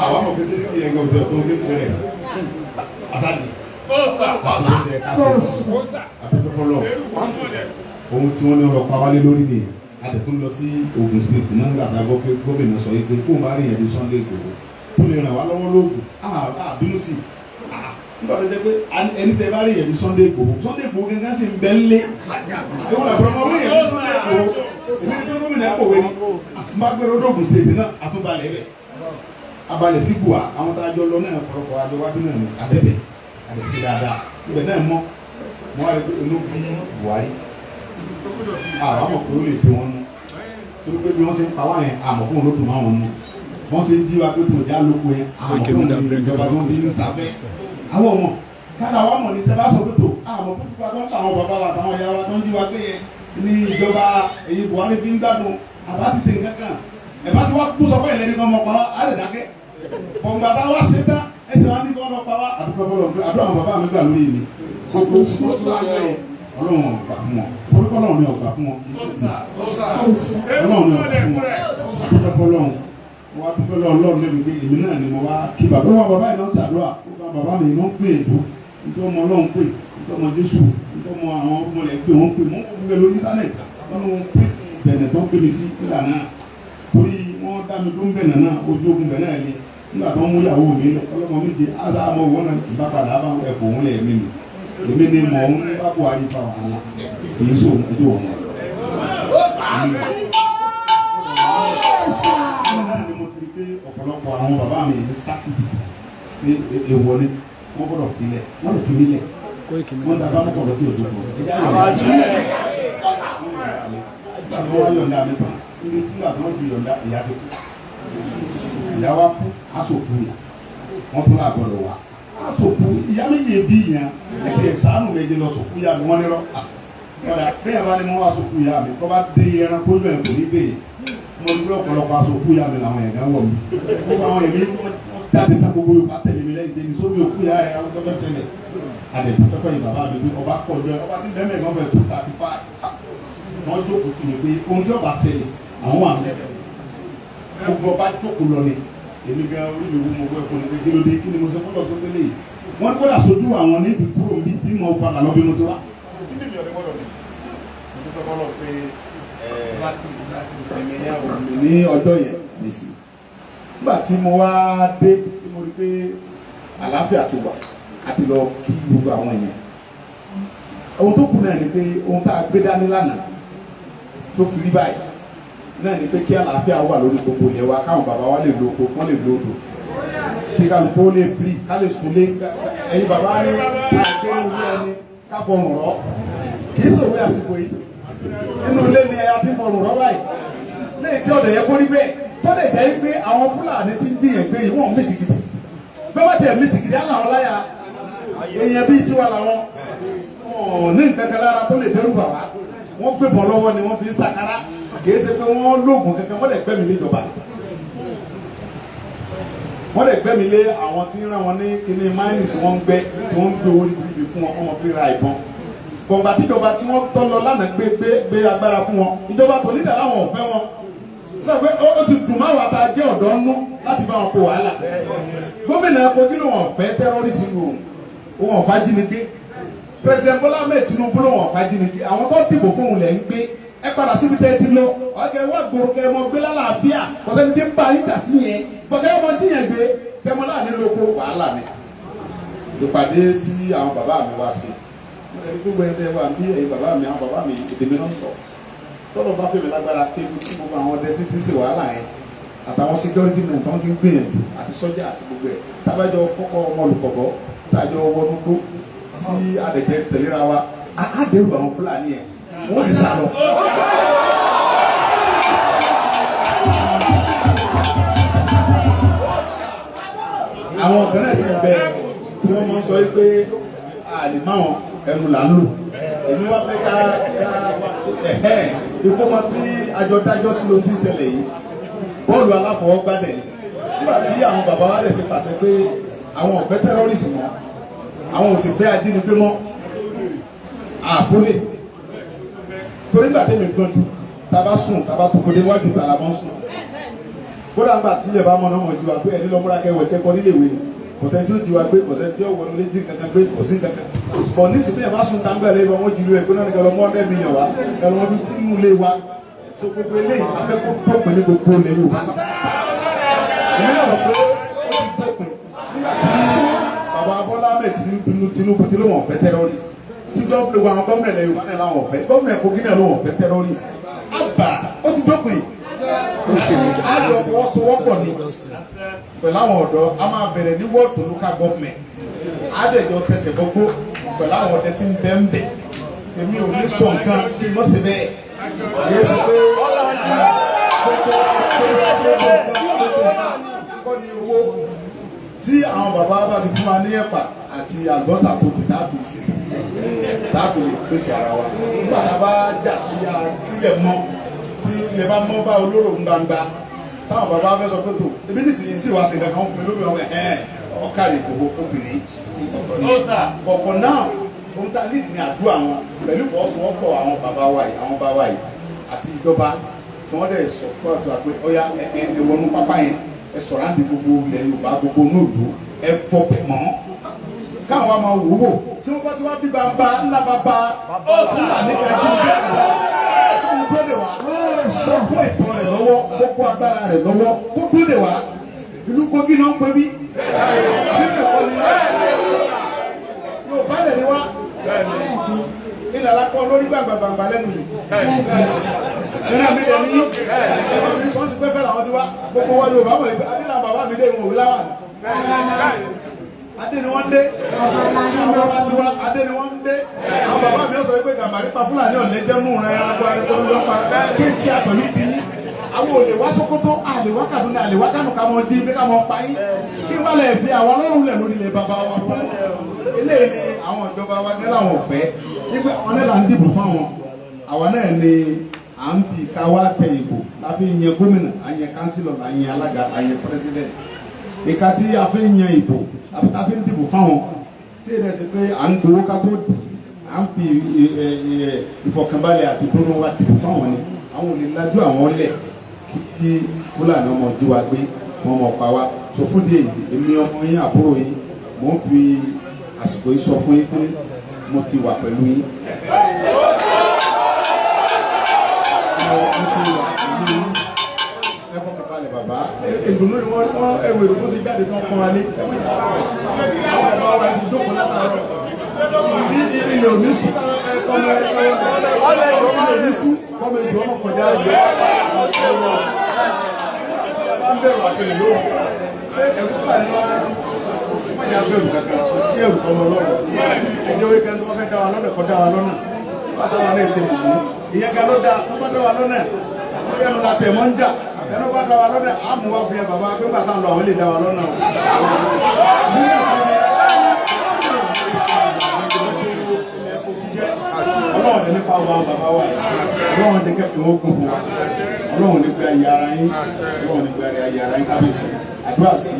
Speaker 3: àwọn àmọ̀ pé ṣeré kí ẹgbẹ́ òjò tó ń gbé pẹ̀lẹ́ àsáàdì àtúnṣe kásẹ̀ àtúnṣe fọlọ́ ohun tí wọ́n ní ọ̀rọ̀ pa wálé lórí ni àtẹ̀tún lọ sí Ògùn State náà nígbà tá a gbọ́ pé gómìnà sọ yìí pé kó bá rí ẹ̀dí Sunday Igboho tó lè ràn wá lọ́wọ́ lóògùn àbínú sí nígbà tó jẹ́ pé ẹni tẹ́ bá rí ẹ̀dí Sunday Igboho gẹ́gẹ́ sì ń bẹ́ ńlé ewu làbúrò ọmọ wí ẹ̀dí Sunday Igboho èmi ní gómìnà kọ̀wé ni bá gbẹ́rọ Ògùn State náà àtúbalẹ̀ rẹ̀ abalẹ̀ sí Bua àwọn tá a jọ lọ náà ọ̀pọ̀lọpọ̀ adéwájú náà ní abẹ́bẹ̀ àdèsí dáadáa ibẹ̀ náà mọ́ wọ́n á rí pé olóògbé Buhari àwọn àmọ̀ pé ó lè fi wọn nú torí pé bí wọ́n ṣe ń pa wá yẹn àmọ̀ fún olóòtú máa wọn nú wọ́n ṣe ń jí wa pé tó já lóko yẹn àmọ̀ fún ìjọba tó ń bí ní sábẹ́ àwọn ọmọ káta wa mọ̀ ní sẹ́bà sọ̀rọ̀ tó àmọ̀ fún pípa tó ń ta àwọn bàbá wa àtàwọn ìyá wa tó ń jí wa pé yẹn ní ìjọba èyí Buhari fi ń gbádùn àbá ti ṣe nǹkan kan ẹ̀bá tí wọ́n kú sọ pé ìlérí kan mọ̀ pa wá á lè dákẹ́ ọ̀gbà tá a wá ṣe tán ẹ̀ tí wọ́n á ní kí wọ́n lọ pa wá àdúgbò àwọn bàbá mi gbà lórí mi gbogbo Ọlọ́run ọgbà fún wọn orúkọ Ọlọ́run ní ọgbà fún wọn Ọlọ́run ní ọgbà fún wọn àtúntò Ọlọ́run wọn àtúntò Ọlọ́run lẹ́nu pé èmi náà ni mo wá kí bàbá wọn bàbá yìí náà ṣàdúrà bàbá mi náà pè ètò nítorí ọmọ Ọlọ́run pè nítorí ọmọ Jésù nítorí ọmọ àwọn ọmọ rẹ̀ pé wọ́n pè wọ́n kò gbé lórí íńtánẹ̀tì wọ́n pèsè bẹ̀rẹ̀ tó ń pè mí sí nígbà náà torí wọ́n dá mi tó ń bẹ̀rẹ̀ náà ojú ogun bẹ̀rẹ̀ náà ni nígbà tó ń mú ìyàwó mi lọ ọlọ́mọ méje ádámọ̀ wọn náà ìbá padà bá ẹ̀kọ́ òun lẹ̀ mí èmi ni mọ̀ ń bá bọ̀ ayé fa wàhálà èyí sọ ẹjọ́ wọn. mo ti rí pé ọ̀pọ̀lọpọ̀ àwọn bàbá mi ní sákìtì ní èèwọ̀ ni wọ́n gbọ́dọ̀ filẹ̀ wọ́n lè fi mí lẹ̀ wọ́n dàgbà mọ́ kọ̀ọ̀dọ̀ tí o dùn fún un. wọ́n yọ̀ǹda mi tán níbi tí wọ́n fi yọ̀ǹda ìyá tó kù ìyá wa kú aṣòfin yà wọ́n tún láàbọ̀dọ̀ wá aṣòfin ìyá méjì bí yẹn ẹ̀kẹ́ sàánù méje lọ sòfin yà mí wọ́n ní rọ́ ọ̀dà bẹ́ẹ̀ bá ní mo wá aṣòfin yà mí kọ́ bá dé ẹran kójú ẹ̀ kò ní bẹ́ẹ̀ mo ní bí ọ̀pọ̀lọpọ̀ aṣòfin yà mí làwọn ẹ̀gá wọ̀ mí gbogbo àwọn ẹ̀mí jáde ká gbogbo yorùbá tẹ̀lé mi lẹ́yìn tẹ̀lé sórí òkú yà ẹ̀ àwọn tọ́fẹ́ tẹ̀lé àdètò tọ́fẹ́ yìí bàbá mi pé ọba kọjọ ọba tí bẹ́ẹ̀ mẹ́rin ọ̀fẹ́ 235 wọ́n jókòó tì mí pé ohun tí ọba ṣẹlẹ̀ àwọn wà mẹ́rin gbogbo ọba jókòó lọ ni èmi gan orí mi wú mo gbọ́ ẹ̀kọ́ ní pé kílódé kí ni mo sọ fọlọ́ tó tẹ́lẹ̀ yìí wọ́n gbọ́dọ̀ sojú àwọn níbi kúrò bí tí mo padà lọ bí mo ti wá.
Speaker 4: tí bèbí ọ̀dẹ́ gbọ́dọ̀ ni mo ti sọ fọlọ́ pé ẹ̀mí ní ọjọ́ yẹn nìsí nígbà tí mo wá dé tí mo rí pé àlàáfíà ti wà àti lọ kí gbogbo àwọn èèyàn ohun tó kù náà ni pé ohun tá a gbé dání lánàá tó fi rí báyìí náà ni pé kí àlàáfíà wà lórí gbogbo ilẹ̀ wa káwọn bàbá wa lè lo oko wọ́n lè lo odò kí kálukú ó lè firi ká lè sunlé ẹ̀yin bàbá ní àgbé ìwé ẹni ká bọ̀rùn rọ́ kì í sòwé àsìkò yìí nínú ilé ni ẹ̀yà ti bọ̀rùn rọ́ báyìí lẹ́yìn tí ọ̀dẹ̀ yẹ kó rí bẹ́ẹ̀ tọ́lẹ̀ jẹ́ pé àwọn Fúlàní ti ń dìyàn gbé yìí wọ́n mí sìgìdì bẹ́ẹ̀ bá tẹ̀ mí sìgìdì á làwọn láyà èèyàn bíi tiwa làwọn ní nǹkan kan lára tó lè dẹ́rù bàbá wọ́n gbé bọ̀ lọ́wọ́ ni wọ́n fi ń sàkárà kìí ṣe pé wọ́n lóògùn kankan wọ́n lè gbẹ́mi lé ìjọba wọ́n lè gbẹ́mi lé àwọn tí ń rán wọn ní kíní máìnì tí wọ́n ń gbé owó níbi fún wọn ọmọ fi ra ìbọn gbọ̀ngbà tíjọba tí wọ́n tọ́ lọ lánàá gbé agbára fún wọn ìjọba tó nídà láwọn ọ̀fẹ́ wọn sọ pé ó ti dùn máa wà tá a jẹ́ ọ̀dọ́ nú láti bá wọn kó wàhálà gómìnà Kogi ló wọn fẹ́ tẹ́rọ́rìsì lò wọn ọ̀fà jínigbé President Bola Ahmed Tinubu ló wọn ọ̀fà jínigbé àwọn tó dìbò fún òun lẹ̀ ń gbé ẹ padà síbi tẹ́ ti lọ ọ̀kẹ́ wá gbòòrò kẹ́ mọ gbé lálàáfíà kọ́sẹ́ni tí ń bá yín dà sí yẹn bọ́kẹ́ ọmọ díyẹn gbé kẹ́ mọ láàánú lóko wàhálà mi. ìpàdé tí àwọn bàbá mi wá sí ẹni gbogbo ẹni tẹ́ wà bí ẹ̀yin bàbá mi àwọn bàbá mi èdè mi náà sọ tọ́lọ̀ bá fẹ́mi lágbára kéwù kí gbogbo àwọn ọdẹ títí sí wàhálà yẹn àtàwọn security men tó ń ti gbìyànjú àti sọ́jà àti gbogbo ẹ̀ tábàjọ kọ́kọ́ ọmọ olùkọ̀bọ tájọ wọnú kó tí àdẹ̀jẹ tẹ̀léra wa àdẹ̀rù àwọn Fúlàní yẹn wọ́n sì sá lọ. àwọn ọ̀gá náà sì bẹ tí wọ́n máa ń sọ pé àlìmáwọn ẹnu là ń lò èmi wá fẹ́ ká ìfowópamọ́ tí àjọdájọ́ sí ló ti ń ṣẹlẹ̀ yìí bọ́ọ̀lù aláfọwọ́gbá dẹ̀ nígbà tí àwọn bàbá wa dẹ̀ ti pàṣẹ pé àwọn ò fẹ́ tẹ́rọ́rìsì mọ́ àwọn ò sì fẹ́ ajínigbé mọ́ àpólè torí nígbà tẹ́mi gbọ́njú tàbá sùn tàbá tó kọlé wájú tàbá mọ́ sùn kódà nígbà tí ilẹ̀ bá mọ́ náà mọ̀ ju àgbé ẹni lọ́múra kẹwẹ̀ kẹ́kọ̀ọ́ nílé ìwé kò sẹ́ni tí ó di wa gbé kò sẹ́ni tí ó wọlé léjì kankan gbé kò sí kankan bọ̀ nísìnyí ẹ̀ bá sun tangbẹ̀rẹ̀ ibà wọ́n jùlọ ẹ̀gbọ́n náà ní kẹlẹ́ ọmọ ọdẹ mi yàn wá kẹlẹ́ ọmọ tí mú lé wa so gbogbo eléyìí afẹ́kọ́ pọ̀pẹ́ ní gbogbo ilẹ̀ Yorùbá ìlú ọ̀rọ̀ pé ó ti pọ̀pẹ́ bàbá Bọ́lá Ahmed Tinubu tí ló wọ̀n fẹ́ terrorist tí gómìnà àwọn gómìnà ilẹ̀ Yorùbá náà láwọn fẹ́ gómìnà Kogi náà ló wọ̀n fẹ́ terrorist àgbà ó ti dópin àjọ fọwọ́sowọ́pọ̀ ni pẹ̀lú àwọn ọ̀dọ́ a máa bẹ̀rẹ̀ ní wọ́ọ̀tù local government àdẹ̀jọ tẹsẹ̀ gbogbo pẹ̀lú àwọn ọ̀dẹ́ tí ń bẹ́ ń bẹ̀ èmi ò ní sọ nǹkan kí n mọ̀ sí bẹ́ẹ̀ yé sọ pé kọ́ ni owó tí àwọn bàbá bá ti fún wa ní ẹ̀pà àti àlùbọ́sà tó kù táàbù sí táàbù lè pèsè ara wa nígbà tá a bá jà sílẹ̀ mọ́ tí ilẹ̀ bá mọ́ bá olóró gbangba táwọn bàbá fẹ́ sọ pé tó ebi nísìnyí tí wàá ṣe kankan fún mi lóbi ọ̀hún ọ̀kàlẹ̀ gbogbo obìnrin ìkọ̀tọ̀ ní kọ̀ọ̀kan náà ohun tá a nídìí ní àdúrà wọn pẹ̀lú ìfọwọ́sowọ́pọ̀ àwọn bàbá wa yìí àti ìjọba tí wọ́n dẹ̀ sọ pé ọ̀tún àpé ọ̀yá ẹ̀wọ̀nú pápá yẹn ẹ sọ̀rọ̀ àǹdí gbogbo ilẹ̀ Yorùbá gbogbo nóòlù ẹ fọ mọ́ káwọn wa máa wò wò tí wọ́n bá ti wá bí bàbá ńlá bàbá Fúlàní kájú ìgbà kó dúró wá kó kó ìbọn rẹ̀ lọ́wọ́ kó kó agbára rẹ̀ lọ́wọ́ kó dúró wá ìlú Kogi náà ń pè bí àbí bẹ́ẹ̀ kọ́ ni Yorùbá lẹ̀ ni wá ilẹ̀ alákọ̀ lórí gbàgbàgbà lẹ́nu yìí nínú àmì lẹ́ni ẹ̀fọ́ mi sọ́ọ́sì pẹ́fẹ́ làwọn ti wá gbogbo wa Yorùbá mọ̀ ìgbà adé làwọn bàbá mi dé ìwọ̀n òwe láwà adé ni wọ́n dé àwọn bàbá ti wá adé ni wọ́n dé àwọn bàbá mi sọ pé gàmbàrí pa Fúlàní ọ̀lẹ́jẹ́ mú rẹ ẹranko ẹranko ló lọ́pa kí n ti àpẹ̀lú ti yín àwọn olè wá Sókótó àlè wá Kàdúná àlè wá Kánò ká mọ jí bí ká mọ pa yín kí wọ́n lè fi àwọn ọlọ́run lẹ̀ lórí ilẹ̀ bàbá wa fún eléyìí ni àwọn ìjọba wa ní làwọn ọ̀fẹ́ nígbà wọn náà là ń dìbò fáwọn àwọn náà ni à ń fi ká wá tẹ ìbò láfi yan gómìnà àyàn kánsílọ̀ àyàn alága àyàn pírẹsidẹ̀ntì ìka tí a fi yan ìbò a fi ń dìbò fáwọn tí èdè ṣe pé à ń gbowó ká tó dì à ń fi ìfọ̀kànbalẹ̀ àti ìdúró wa dìbò fáwọn ni àwọn ò lè lajú àwọn lẹ̀ kí Fúlàní ọmọ jí wa gbé wọn mọ̀ pa wá sọ fún díẹ̀ èmi ọmọ yín àbúrò yín mò ń fi àsìkò yìí sọ fún yín pé mo ti wà pẹ̀lú yín. ẹ fọkàn balẹ̀ bàbá ìdùnnú ni wọ́n ẹ̀wọ̀ èrò tó ti jáde tó ń pọ́n wa ní. àwọn bàbá wa ti jókòó látàárọ̀ sí ilé òní sùn kọ́mọ ilé òní sùn kọ́mọ ìlú ọmọ kọjá ìlú. bá ń bẹ̀rù àti ìlú ṣé ẹ̀kú Fúlàní wa wọ́n yà bẹ̀rù kankan kò sí ẹ̀rù kọ́mọ lọ́rùn ẹ̀jẹ̀ wíkẹ́ ń sọ fẹ́ dá wa lọ́nà kọ́ dá wa lọ́nà bá dá wa náà ṣe mùsùlùmí ìyẹn gan ló dáa tó bá dá wa lọ́nà ó yẹ lọ́la tẹ̀ mọ́ ń jà ẹnu bá dá wa lọ́nà àmú wa fi hàn bàbá pé bàtà ń lọ àwọn lè dá wa lọ́nà o. Ọlọ́run ní nípa ọba bàbá wa yìí Ọlọ́run ní kẹ́kọ̀ọ́ ó kún fún wa Ọlọ́run ní gbé ayé ara yín Ọlọ́run ní gbé ayé ara yín kábíyèsí àdúrà sí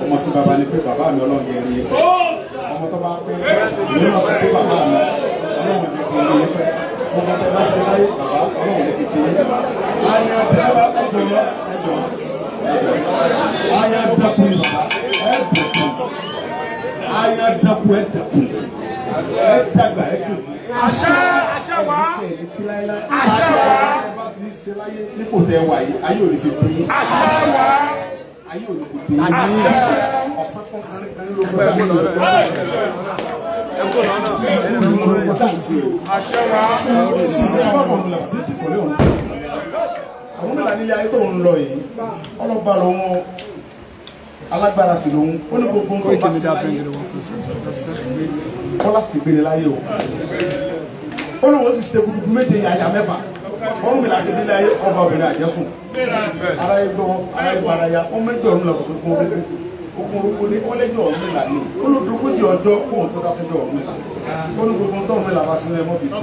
Speaker 4: ọmọ sí bàbá ni pé bàbá mi Ọlọ́run yẹn ní pẹ́ ọmọ tó bá pẹ́ ìlú náà sọ pé bàbá mi Ọlọ́run ní kí n yẹ pẹ́ ọmọ tó bá ṣe láyé bàbá Ọlọ́run ní kí n yẹ pẹ́ ayé ọ̀dọ́ ayé dẹ́kun bàbá ẹ̀dẹ́kun ayé dẹ́kun ẹ̀dẹ́kun ẹ̀dàgbà ẹ̀dùn àṣà wa àṣà wa ẹ bá ti ṣe láyé nípò tẹ wà yìí ayé ò ní fi pín àṣà wa ayé ò ní fi pín ọ̀sán kan ló kọjá ní ọjọ́ àṣà wa àwọn mẹ́ta ní ayé tó ń lọ yìí ọlọ́ba lòun alágbára sí lòun ó ní gbogbo nǹkan bá sí láyé kọ́lá sì gbére láyé o ó lóun sì ṣe gudugu méje yàyà mẹ́fà ọdún mi là ṣe nílé ayé ọba obìnrin àjẹsùn ara yẹ gbọ́ ara yẹ gbara ya ọmọ ẹgbẹ́ ọ̀run làkòtò kún orí okun orúkọ ní ọlẹ́jọ́ ọ̀run mi là ní olùdókòjì ọjọ́ kóun tó dásẹ́jọ́ ọ̀run mi là olùgbogbo tó ọ̀run mi là bá sí ẹmọ́ bìbí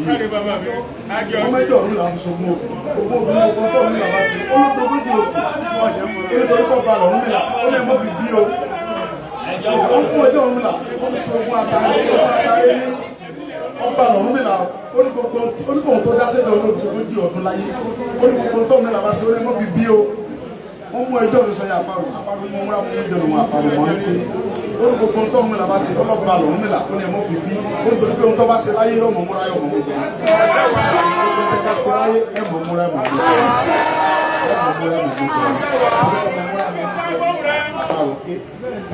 Speaker 4: ọmọ ẹgbẹ́ ọ̀run mi là ń sọgbọ́n gbogbo obìnrin tó ọ̀run mi là bá sí olùdókòjì oṣù nítorí kọ́ ba ọ̀run mi là ó lẹ́ mọ́ bìbí o wọ́n kún ọjọ́ ọ̀run mi là ó ní sọgbọ́n àtàrí ní ọba ọ̀run mi là onígbòho tó dásẹ́jọ́ olùdókòjì ọdún láyé olùgbogbo tó ọ̀run mi là bá sí ó lẹ́ mọ́ bìbí o wọ́n mú ẹjọ́ òní sọ yà àparò mọ́ múra mú ẹjọ́ òun àparò mọ́ ẹkú ní gbogbo ohun tó ń múlá bá ṣe ọlọ́gba lòún nílà ó ní ẹ mọ́ fi bí ó ní torí pé ohun tó bá ṣe láyé yóò mọ̀ múra yóò mọ̀ mú jẹ ohun tó bá ṣe láyé ẹ mọ̀ múra ẹ mọ̀ mú jẹ ẹ mọ̀ múra ẹ mọ̀ mú jẹ àbá òkè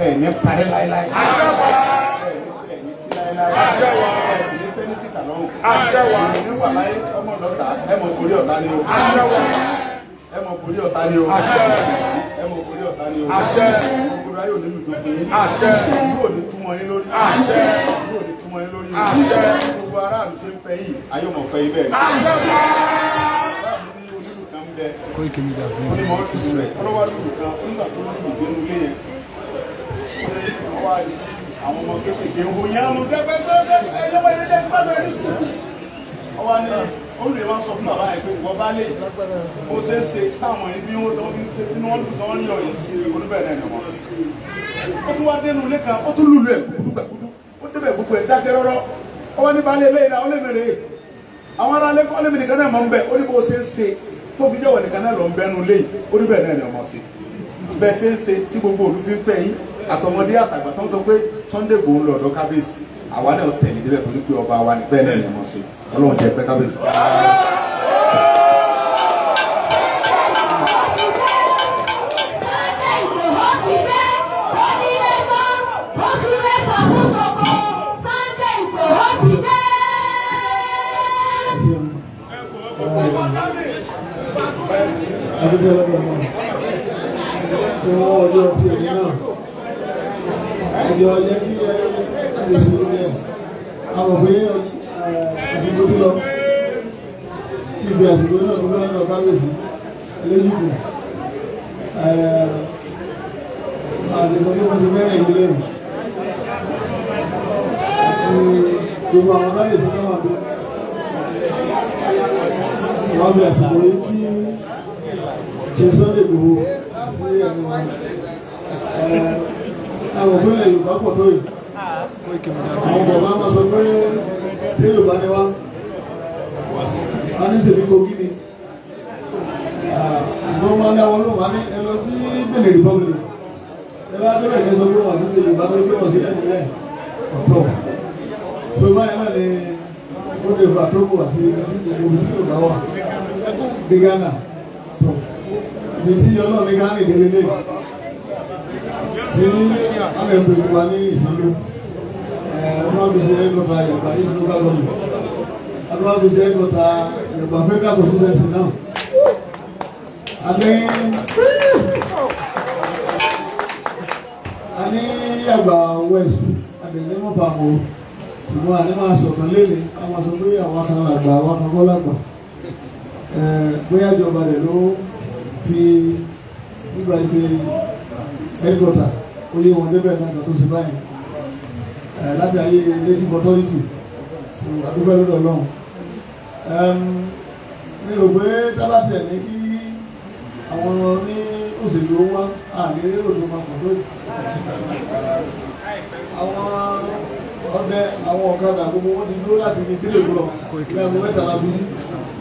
Speaker 4: ẹ ní parí láéláé ẹ ní tí láéláé ẹ sì ní tẹ́lẹ̀ tí kà lọ́rùn ẹ ní wà láyé ọmọ lọ́ta ẹ mọ̀ borí ọ̀tá ni o ẹ mọ̀ borí ọ̀tá ni o ẹ mọ̀ borí ọ̀tá ni o gbogbo ayé òní lùdó fún yín yóò ní túmọ̀ yín lórí yóò ní túmọ̀ yín lórí gbogbo aráàlú ṣe ń fẹ́ yìí ayé ọmọ fẹ́ yín bẹ́ẹ̀ ni aráàlú ní onílù kan bẹ onímọ̀ ọdún rẹ̀ ọlọ́wà lùlù kan nígbà tó lùlù dénú ilé yẹn ọwọ́ àyè àwọn ọmọ kékeré ń wòye àwọn gbẹgbẹgbẹ ẹyẹwò yẹn jẹ gbẹgbẹ ní sùkúrù ọwọ́ ni olùyẹ máa sọ fún bàbá yẹn pé ìwọ bá lè ó ṣe é ṣe táwọn ibi wọn tó inú wọn dùn tó ń yọ yìí sí olúbẹ̀rẹ̀ ẹ̀ wọn. ó tún wá dénú ilé kan ó tún lùlù ẹ̀ gbùdúgbàgbùdú ó débẹ̀ gbogbo ẹ̀ dákẹ́ rọ́rọ́ ọwọ́ ní balẹ̀ ilé náà ó lè mèrè àwọn ará lẹ́kọ́ ó lè mèrè kan náà mọ̀ ń bẹ̀ ó ní bó ṣe ń ṣe tó fi jẹ́wọ̀ nìkan náà lọ ń bẹ́nu lé olúbẹ̀rẹ̀ ẹ̀ ọmọ sí bẹ́ẹ̀ ṣe ń ṣe tí gbogbo olùfín fẹ́ yín àtọmọdé àtàgbà tó ń sọ pé Sunday Igboho ń lọ ọ̀dọ̀ kábíyèsí àwa náà tẹ̀lé débẹ̀ torí pé ọba wa ní bẹ́ẹ̀ náà ni ọmọ sí Ọlọ́run jẹ́ pẹ́ kábíyèsí.
Speaker 8: Àwọn òwe àdìgbò tó lọ sí ibi àdìgbò náà tó lọ́nà kábíyèsí lẹ́yìnkù àdìgbò tó wọ́n ti mẹ́rin ìdílé rẹ̀ àti gbogbo àwọn kábíyèsí náà wà tó wọ́n fi àdìgbò yìí kí ṣe Sunday Igboho sí ẹnu àwọn òpínlẹ̀ Yorùbá pọ̀ tó yìí. Àwọn bàbá máa sọ pé tí Yorùbá ni wá wá ní ṣèbí Kogi ni àwọn máa ń dá wọn lóhùn wá ní ẹ lọ sí Benin Republic ẹ bá bẹ̀rẹ̀ ní sọ pé wọ́n ti ṣe Yorùbá pé wọ́n ṣe lẹ́nu rẹ̀ ọ̀tọ̀ tó báyìí náà ni ó lè fà tókù àti ìgbésí Yorùbá wà ní Ghana so ìgbésí Ọlọ́run ní Ghana ìdílé lè tí àwọn ẹ̀fọ́ wa ní ìṣẹ́lú ọmọ bí ṣe ẹgbẹ̀ta Yorùbá ní ìṣẹ́lú gọ́ọ̀mù ọmọ bí ṣe ẹgbẹ̀ta Yorùbá federal constituency náà a ní Yaba West àgbẹ̀lẹ́ mọ́fà mọ́ ṣùgbọ́n àní máa sọ̀tàn lélẹ̀ a máa sọ pé àwọn kan làgbà àwọn kan kọ́ làgbà bóyá ìjọba rẹ̀ ló fi nígbà ṣe ẹgbẹ̀ta ó yé wọn débẹ̀ náà tó ṣe báyìí láti ayé leadership authority àdúgbò lọ́dọ̀ Ọlọ́run mi rò pé tábàtì ẹ̀ ní kí àwọn ní òṣèlú wá àlè òdo máa pọ̀ tó àwọn ọdẹ àwọn ọ̀kadà gbogbo wọn ti dúró láti fi délé gbọ́dọ̀ ní àwọn mẹ́ta la bí sí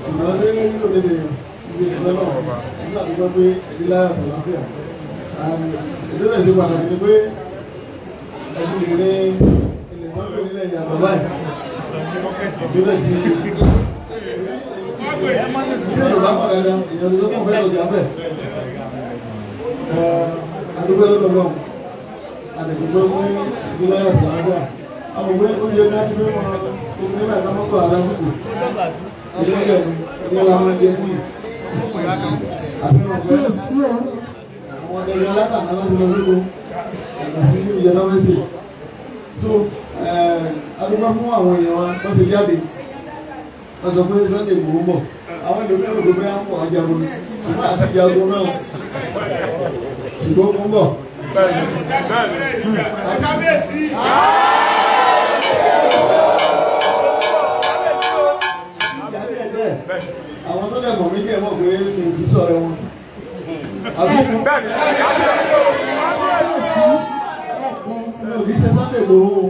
Speaker 8: ṣùgbọ́n ní nílò lédè ìṣe ìfẹ́ náà nígbà tó gbọ́ pé ẹ̀dí láyà tó láfíà ìdílé ṣe pàtàkì ni pé ẹ̀dí ìrìn ilẹ̀ mọ́tò nílẹ̀ ìyàtọ̀ báyìí ìjọba ti ilé Yorùbá padà dá ìyàtọ̀ tó kàn fẹ́ lọ́jà bẹ́ẹ̀ àdúgbò lọ́dọ̀ náà àdìgbò ní ìdílé ẹ̀sìn àgbà àwọn òwe oúnjẹ náà ti fẹ́ wọn omi nígbà tó mọ́tò àdásùkò ìdílé ìdílé àwọn ẹgbẹ́ fún yìí àfihàn pé àwọn ọdẹ yẹn látàná láti lọ síko àti ìjẹ náà mẹ́sì so àdúgbò fún àwọn èèyàn wa wọ́n ṣe jáde wọ́n sọ pé Sunday Igboho bọ̀ àwọn èdè mẹ́rin tó bẹ́ẹ̀ ń pọ̀ ajagun ni ṣùgbọ́n àti ìjagun náà ṣùgbọ́n fún bọ̀.
Speaker 4: kábíyèsí.
Speaker 8: àwọn tó lẹ̀ mọ̀ mí kí ẹ mọ̀ pé mi ò fi sọ̀rọ̀ wọn. àbúkù mi ò fi ṣe Sunday Igboho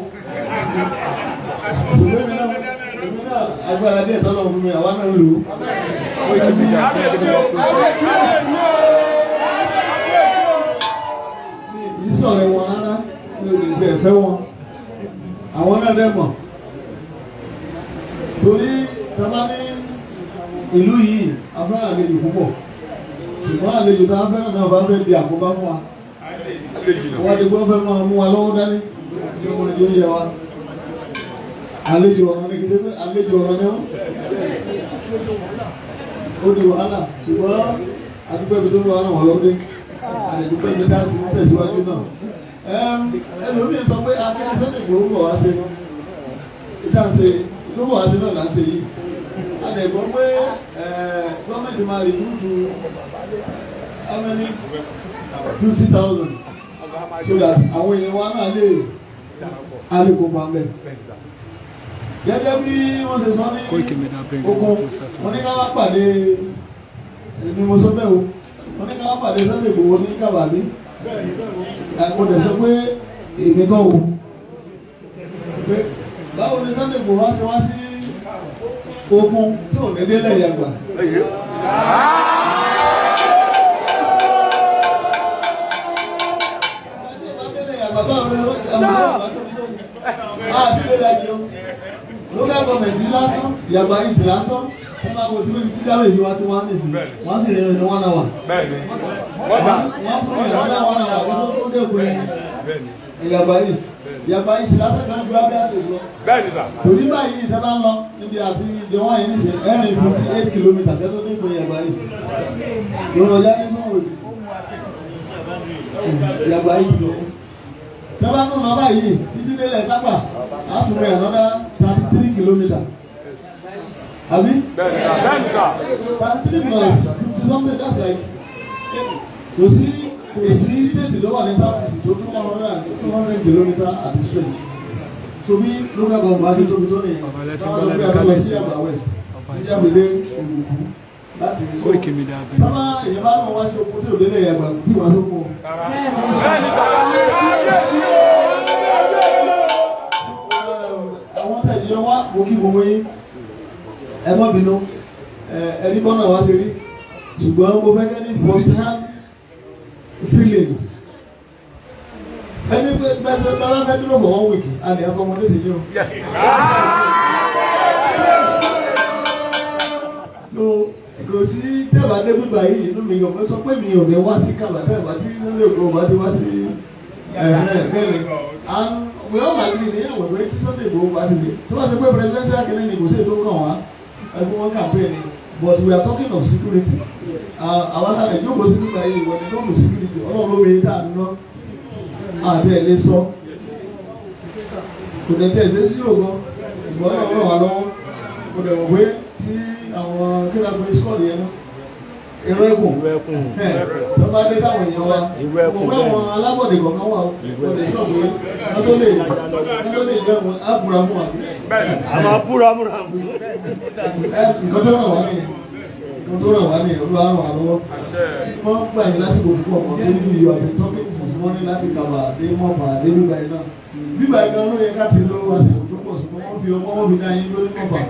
Speaker 8: ṣùgbọ́n mi náà agbára díẹ̀ tọ́lọ̀ fún mi àwa náà lò ó. ìsọ̀rọ̀ wọn rárá ní oṣù fẹ́ wọn àwọn náà dẹ́ mọ̀ torí tàbá ní ìlú yìí afẹ́ràn àlejò púpọ̀ ṣùgbọ́n àlejò tá a fẹ́ràn náà bá fẹ́ di àkóbá fún wa wọ́n ti gbọ́ fẹ́ máa mú wa lọ́wọ́ dání ní ọmọ ìjọ yẹ wa àlejò ọ̀rọ̀ ní kété pé àlejò ọ̀rọ̀ ní wọ́n ó di wàhálà ṣùgbọ́n àdúgbò ibi tó ń wà náà wọ́n lọ́dẹ àdúgbò ibi tá a sì ń tẹ̀síwájú náà ẹlòmíì sọ pé akéde sọ́dẹ̀ ìgbòho bọ̀ wá sí ìtànṣe tó bọ̀ wá sí náà là ń ṣe yìí àdẹ̀gbọ́n pé gọ́ọ̀mẹ̀ntì máa rí dúdú how many 50,000 so that àwọn èèyàn wa náà lè alẹ́kọ̀ọ́ mẹ́. Gẹ́gẹ́ bí wọ́n ṣe sọ ní okun wọ́n ní ká wá pàdé ní mo sọ bẹ́ẹ̀ o wọ́n ní ká wá pàdé Sunday Igboho ní Kábàlí mo dẹ̀ sọ pé èmi gan o pé báwo ni Sunday Igboho wá ṣe wá sí okun tí ò ní délẹ̀ yàgbà. Local government lásán Yaba East lásán wọ́n máa wọ sí méjì tí dáwọ̀ èyí wá tí wọ́n á nìsí wọ́n sì rìn ní 1 hour. Wọ́n fún ìyàwó 1 hour wọ́n tó dé òkú ẹni Yaba East lásán kan ju abẹ́ àti ìlú. Torí báyìí ìjọba ń lọ níbi àti ìjọba yìí nìṣẹ́ ẹ̀rìn 58 kìlómítà tẹ́tọ́ dé ìpè Yaba East. Lọ́rọ̀ jáde fún òde Yaba East lọ. Tẹ́lá tó lọ báyìí títí délẹ̀ Tápà á sùn rẹ̀ another 33 kilometres. Àbí? 33 plus 50 something that's like kò sí state ló wà ní South East tó tún 200 kilometres àti straight. So bí local government bá ṣe tóbi tó nìyẹn báwọn ló gbé àbúrò sí Àgbà West ní àbèlé Ògùnkù láti rí so. Bábá ìjọba náà wá sí oko tí ò délé Yàgbà tí wàá tó kù. Àwọn tẹ̀lé wá mo kí gbogbo yín ẹ má bínú ẹni bọ́nà wá sí rí ṣùgbọ́n mo fẹ́ kẹ́ ní first hand feelings ẹni bẹ́ẹ̀ tọ́lá fẹ́ dúró for 1 week and the accommodation yìí o. So kò sí tẹ́lá dé gbígbà yìí inú mi yọ̀ pé sọ pé mi ò ní wá sí Kábà tẹ́lá tí nílé òkú bá ti wá sí bẹ́ẹ̀ and we all agree ní ẹ̀wọ̀n pé tí Sunday Igboho bá ti lè tó bá ti pé presidential kìíní ni kò sí ètò kàn wá ẹgbẹ́ wọn campaign ni but we are talking of security àwọn àgbà ìjókòó sí nígbà yìí wọ́n ní lọ́mù security ọlọ́run ló wéé tá à ń ná àti ẹ̀ lè sọ kò dẹ̀ tẹ̀ ṣe sí ògan ìgbọ́n náà ràn wá lọ́wọ́ kò dẹ̀ wọ̀ pé tí àwọn kíláà pé skọ́ọ̀lù yẹn náà ìrọ̀ ẹ̀kùn tó bá dé káwọn èèyàn wa mo fẹ́ wọn alábọ̀dé kọ̀ọ̀kan wà ọ̀dẹ̀ ṣọ́ọ̀bù yẹn wọ́n tó lè jẹ́ wọn ábúramú àbí.
Speaker 3: àmọ́ ábúramú rà mú.
Speaker 8: nǹkan tó ràn wá nìyẹn olúwa ràn wá lọ́wọ́ wọ́n gbà yín lásìkò púpọ̀ ọmọ tó ní ìyọ̀ àti tọ́kìtì tí wọ́n ní láti Kàbà dé Mọ̀pà dé bíbá yìí náà bíbá yìí gan ló yẹ ká ti lówó àsìkò tó pọ̀ ṣùgbọ́n wọ́n fi ọmọ wọn fi dá yín lórí Mọ̀pà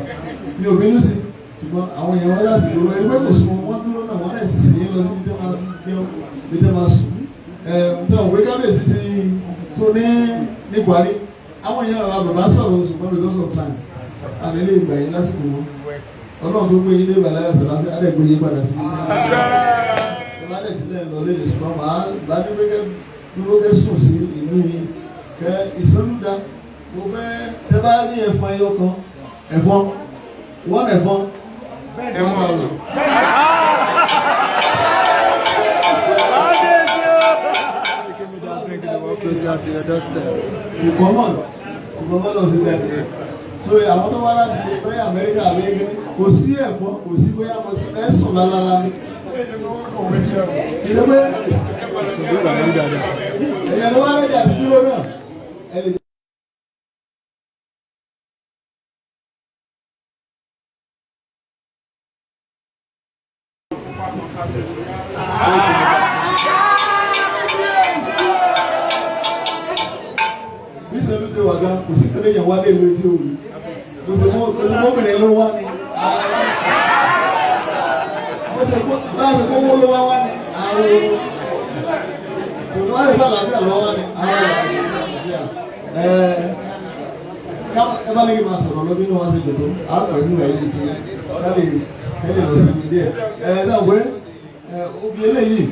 Speaker 8: ní òbínú sí ṣùgbọ́n àwọn èèyàn wọn láti lówó ẹgbẹ́ kò sùn wọ́n dúró náà wọ́n lè sì sí yín lọ sí ibi tẹ́ máa sùn ǹjẹ́ òwe kábíyèsí ti tó ní Buhari àwọn èèyàn bàbá sọ̀rọ̀ ṣùgbọ́n because of time àlẹ́ lè gbà yín lásìkò wọn ọlọ́run tó gbé yín dé ìbàlẹ̀ àtàlà àdẹ́gbé yín padà sí ìbálẹ̀ sílẹ̀ lọ lé ṣùgbọ́n màá bá ní pé dúró kẹ́ sùn sí ìlú yìí kẹ́ ìsọlúdà mo fẹ́ tẹ́ bá ní ẹ̀fọn ẹyọ kan ẹ̀fọn wọ́n ẹ̀fọn ìkọ́mọ̀ lọ sí bẹ́ẹ̀ so àwọn tó wá láti ṣe bóyá Amẹ́ríkà àbẹ́gẹ́ kò sí ẹ̀fọ́ kò sí bóyá mo ti fẹ́ sùn lálálá ní. ìdílé pé ẹ̀yẹ ló wá lẹ́jà àti dúró náà ẹ̀lẹ́. bí sẹ́lú ṣe wà gan kò sí tẹ́lẹ̀ yẹn wá lé ìlú etí òru mọ́bìnrin ló wá ní láti kó owó ló wá wá ní àwọn ṣùgbọ́n láti fà lábẹ́ àlọ́ wá ní àwọn àlàáfíà ẹ bá lè máa sọ̀rọ̀ lọ́bí ní wọ́n ti dòdò àpò ìlú rẹ̀ yìí kí káàdì kẹ́lẹ̀ lọ sí ibi díẹ̀. Ṣàwé obì eléyìí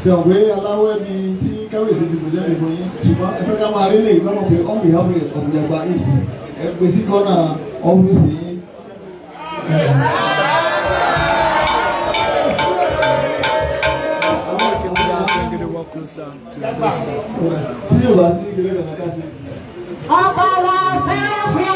Speaker 8: ṣàwé aláwọ̀ ẹni tí káwéèsì ti bùjẹ́ nìbọn yín ṣùgbọ́n ẹ fẹ́ ká máa rí lè gbọ́dọ̀ pé ọ̀hún ìyàwó ọ̀bùjàgbá ìsì ẹ gbé sí kọ́nà ọ́fíìsì yín. Tí yóò bá sí ìgbélé rẹ̀ ká sí.
Speaker 7: Ọ̀pọ̀lọpọ̀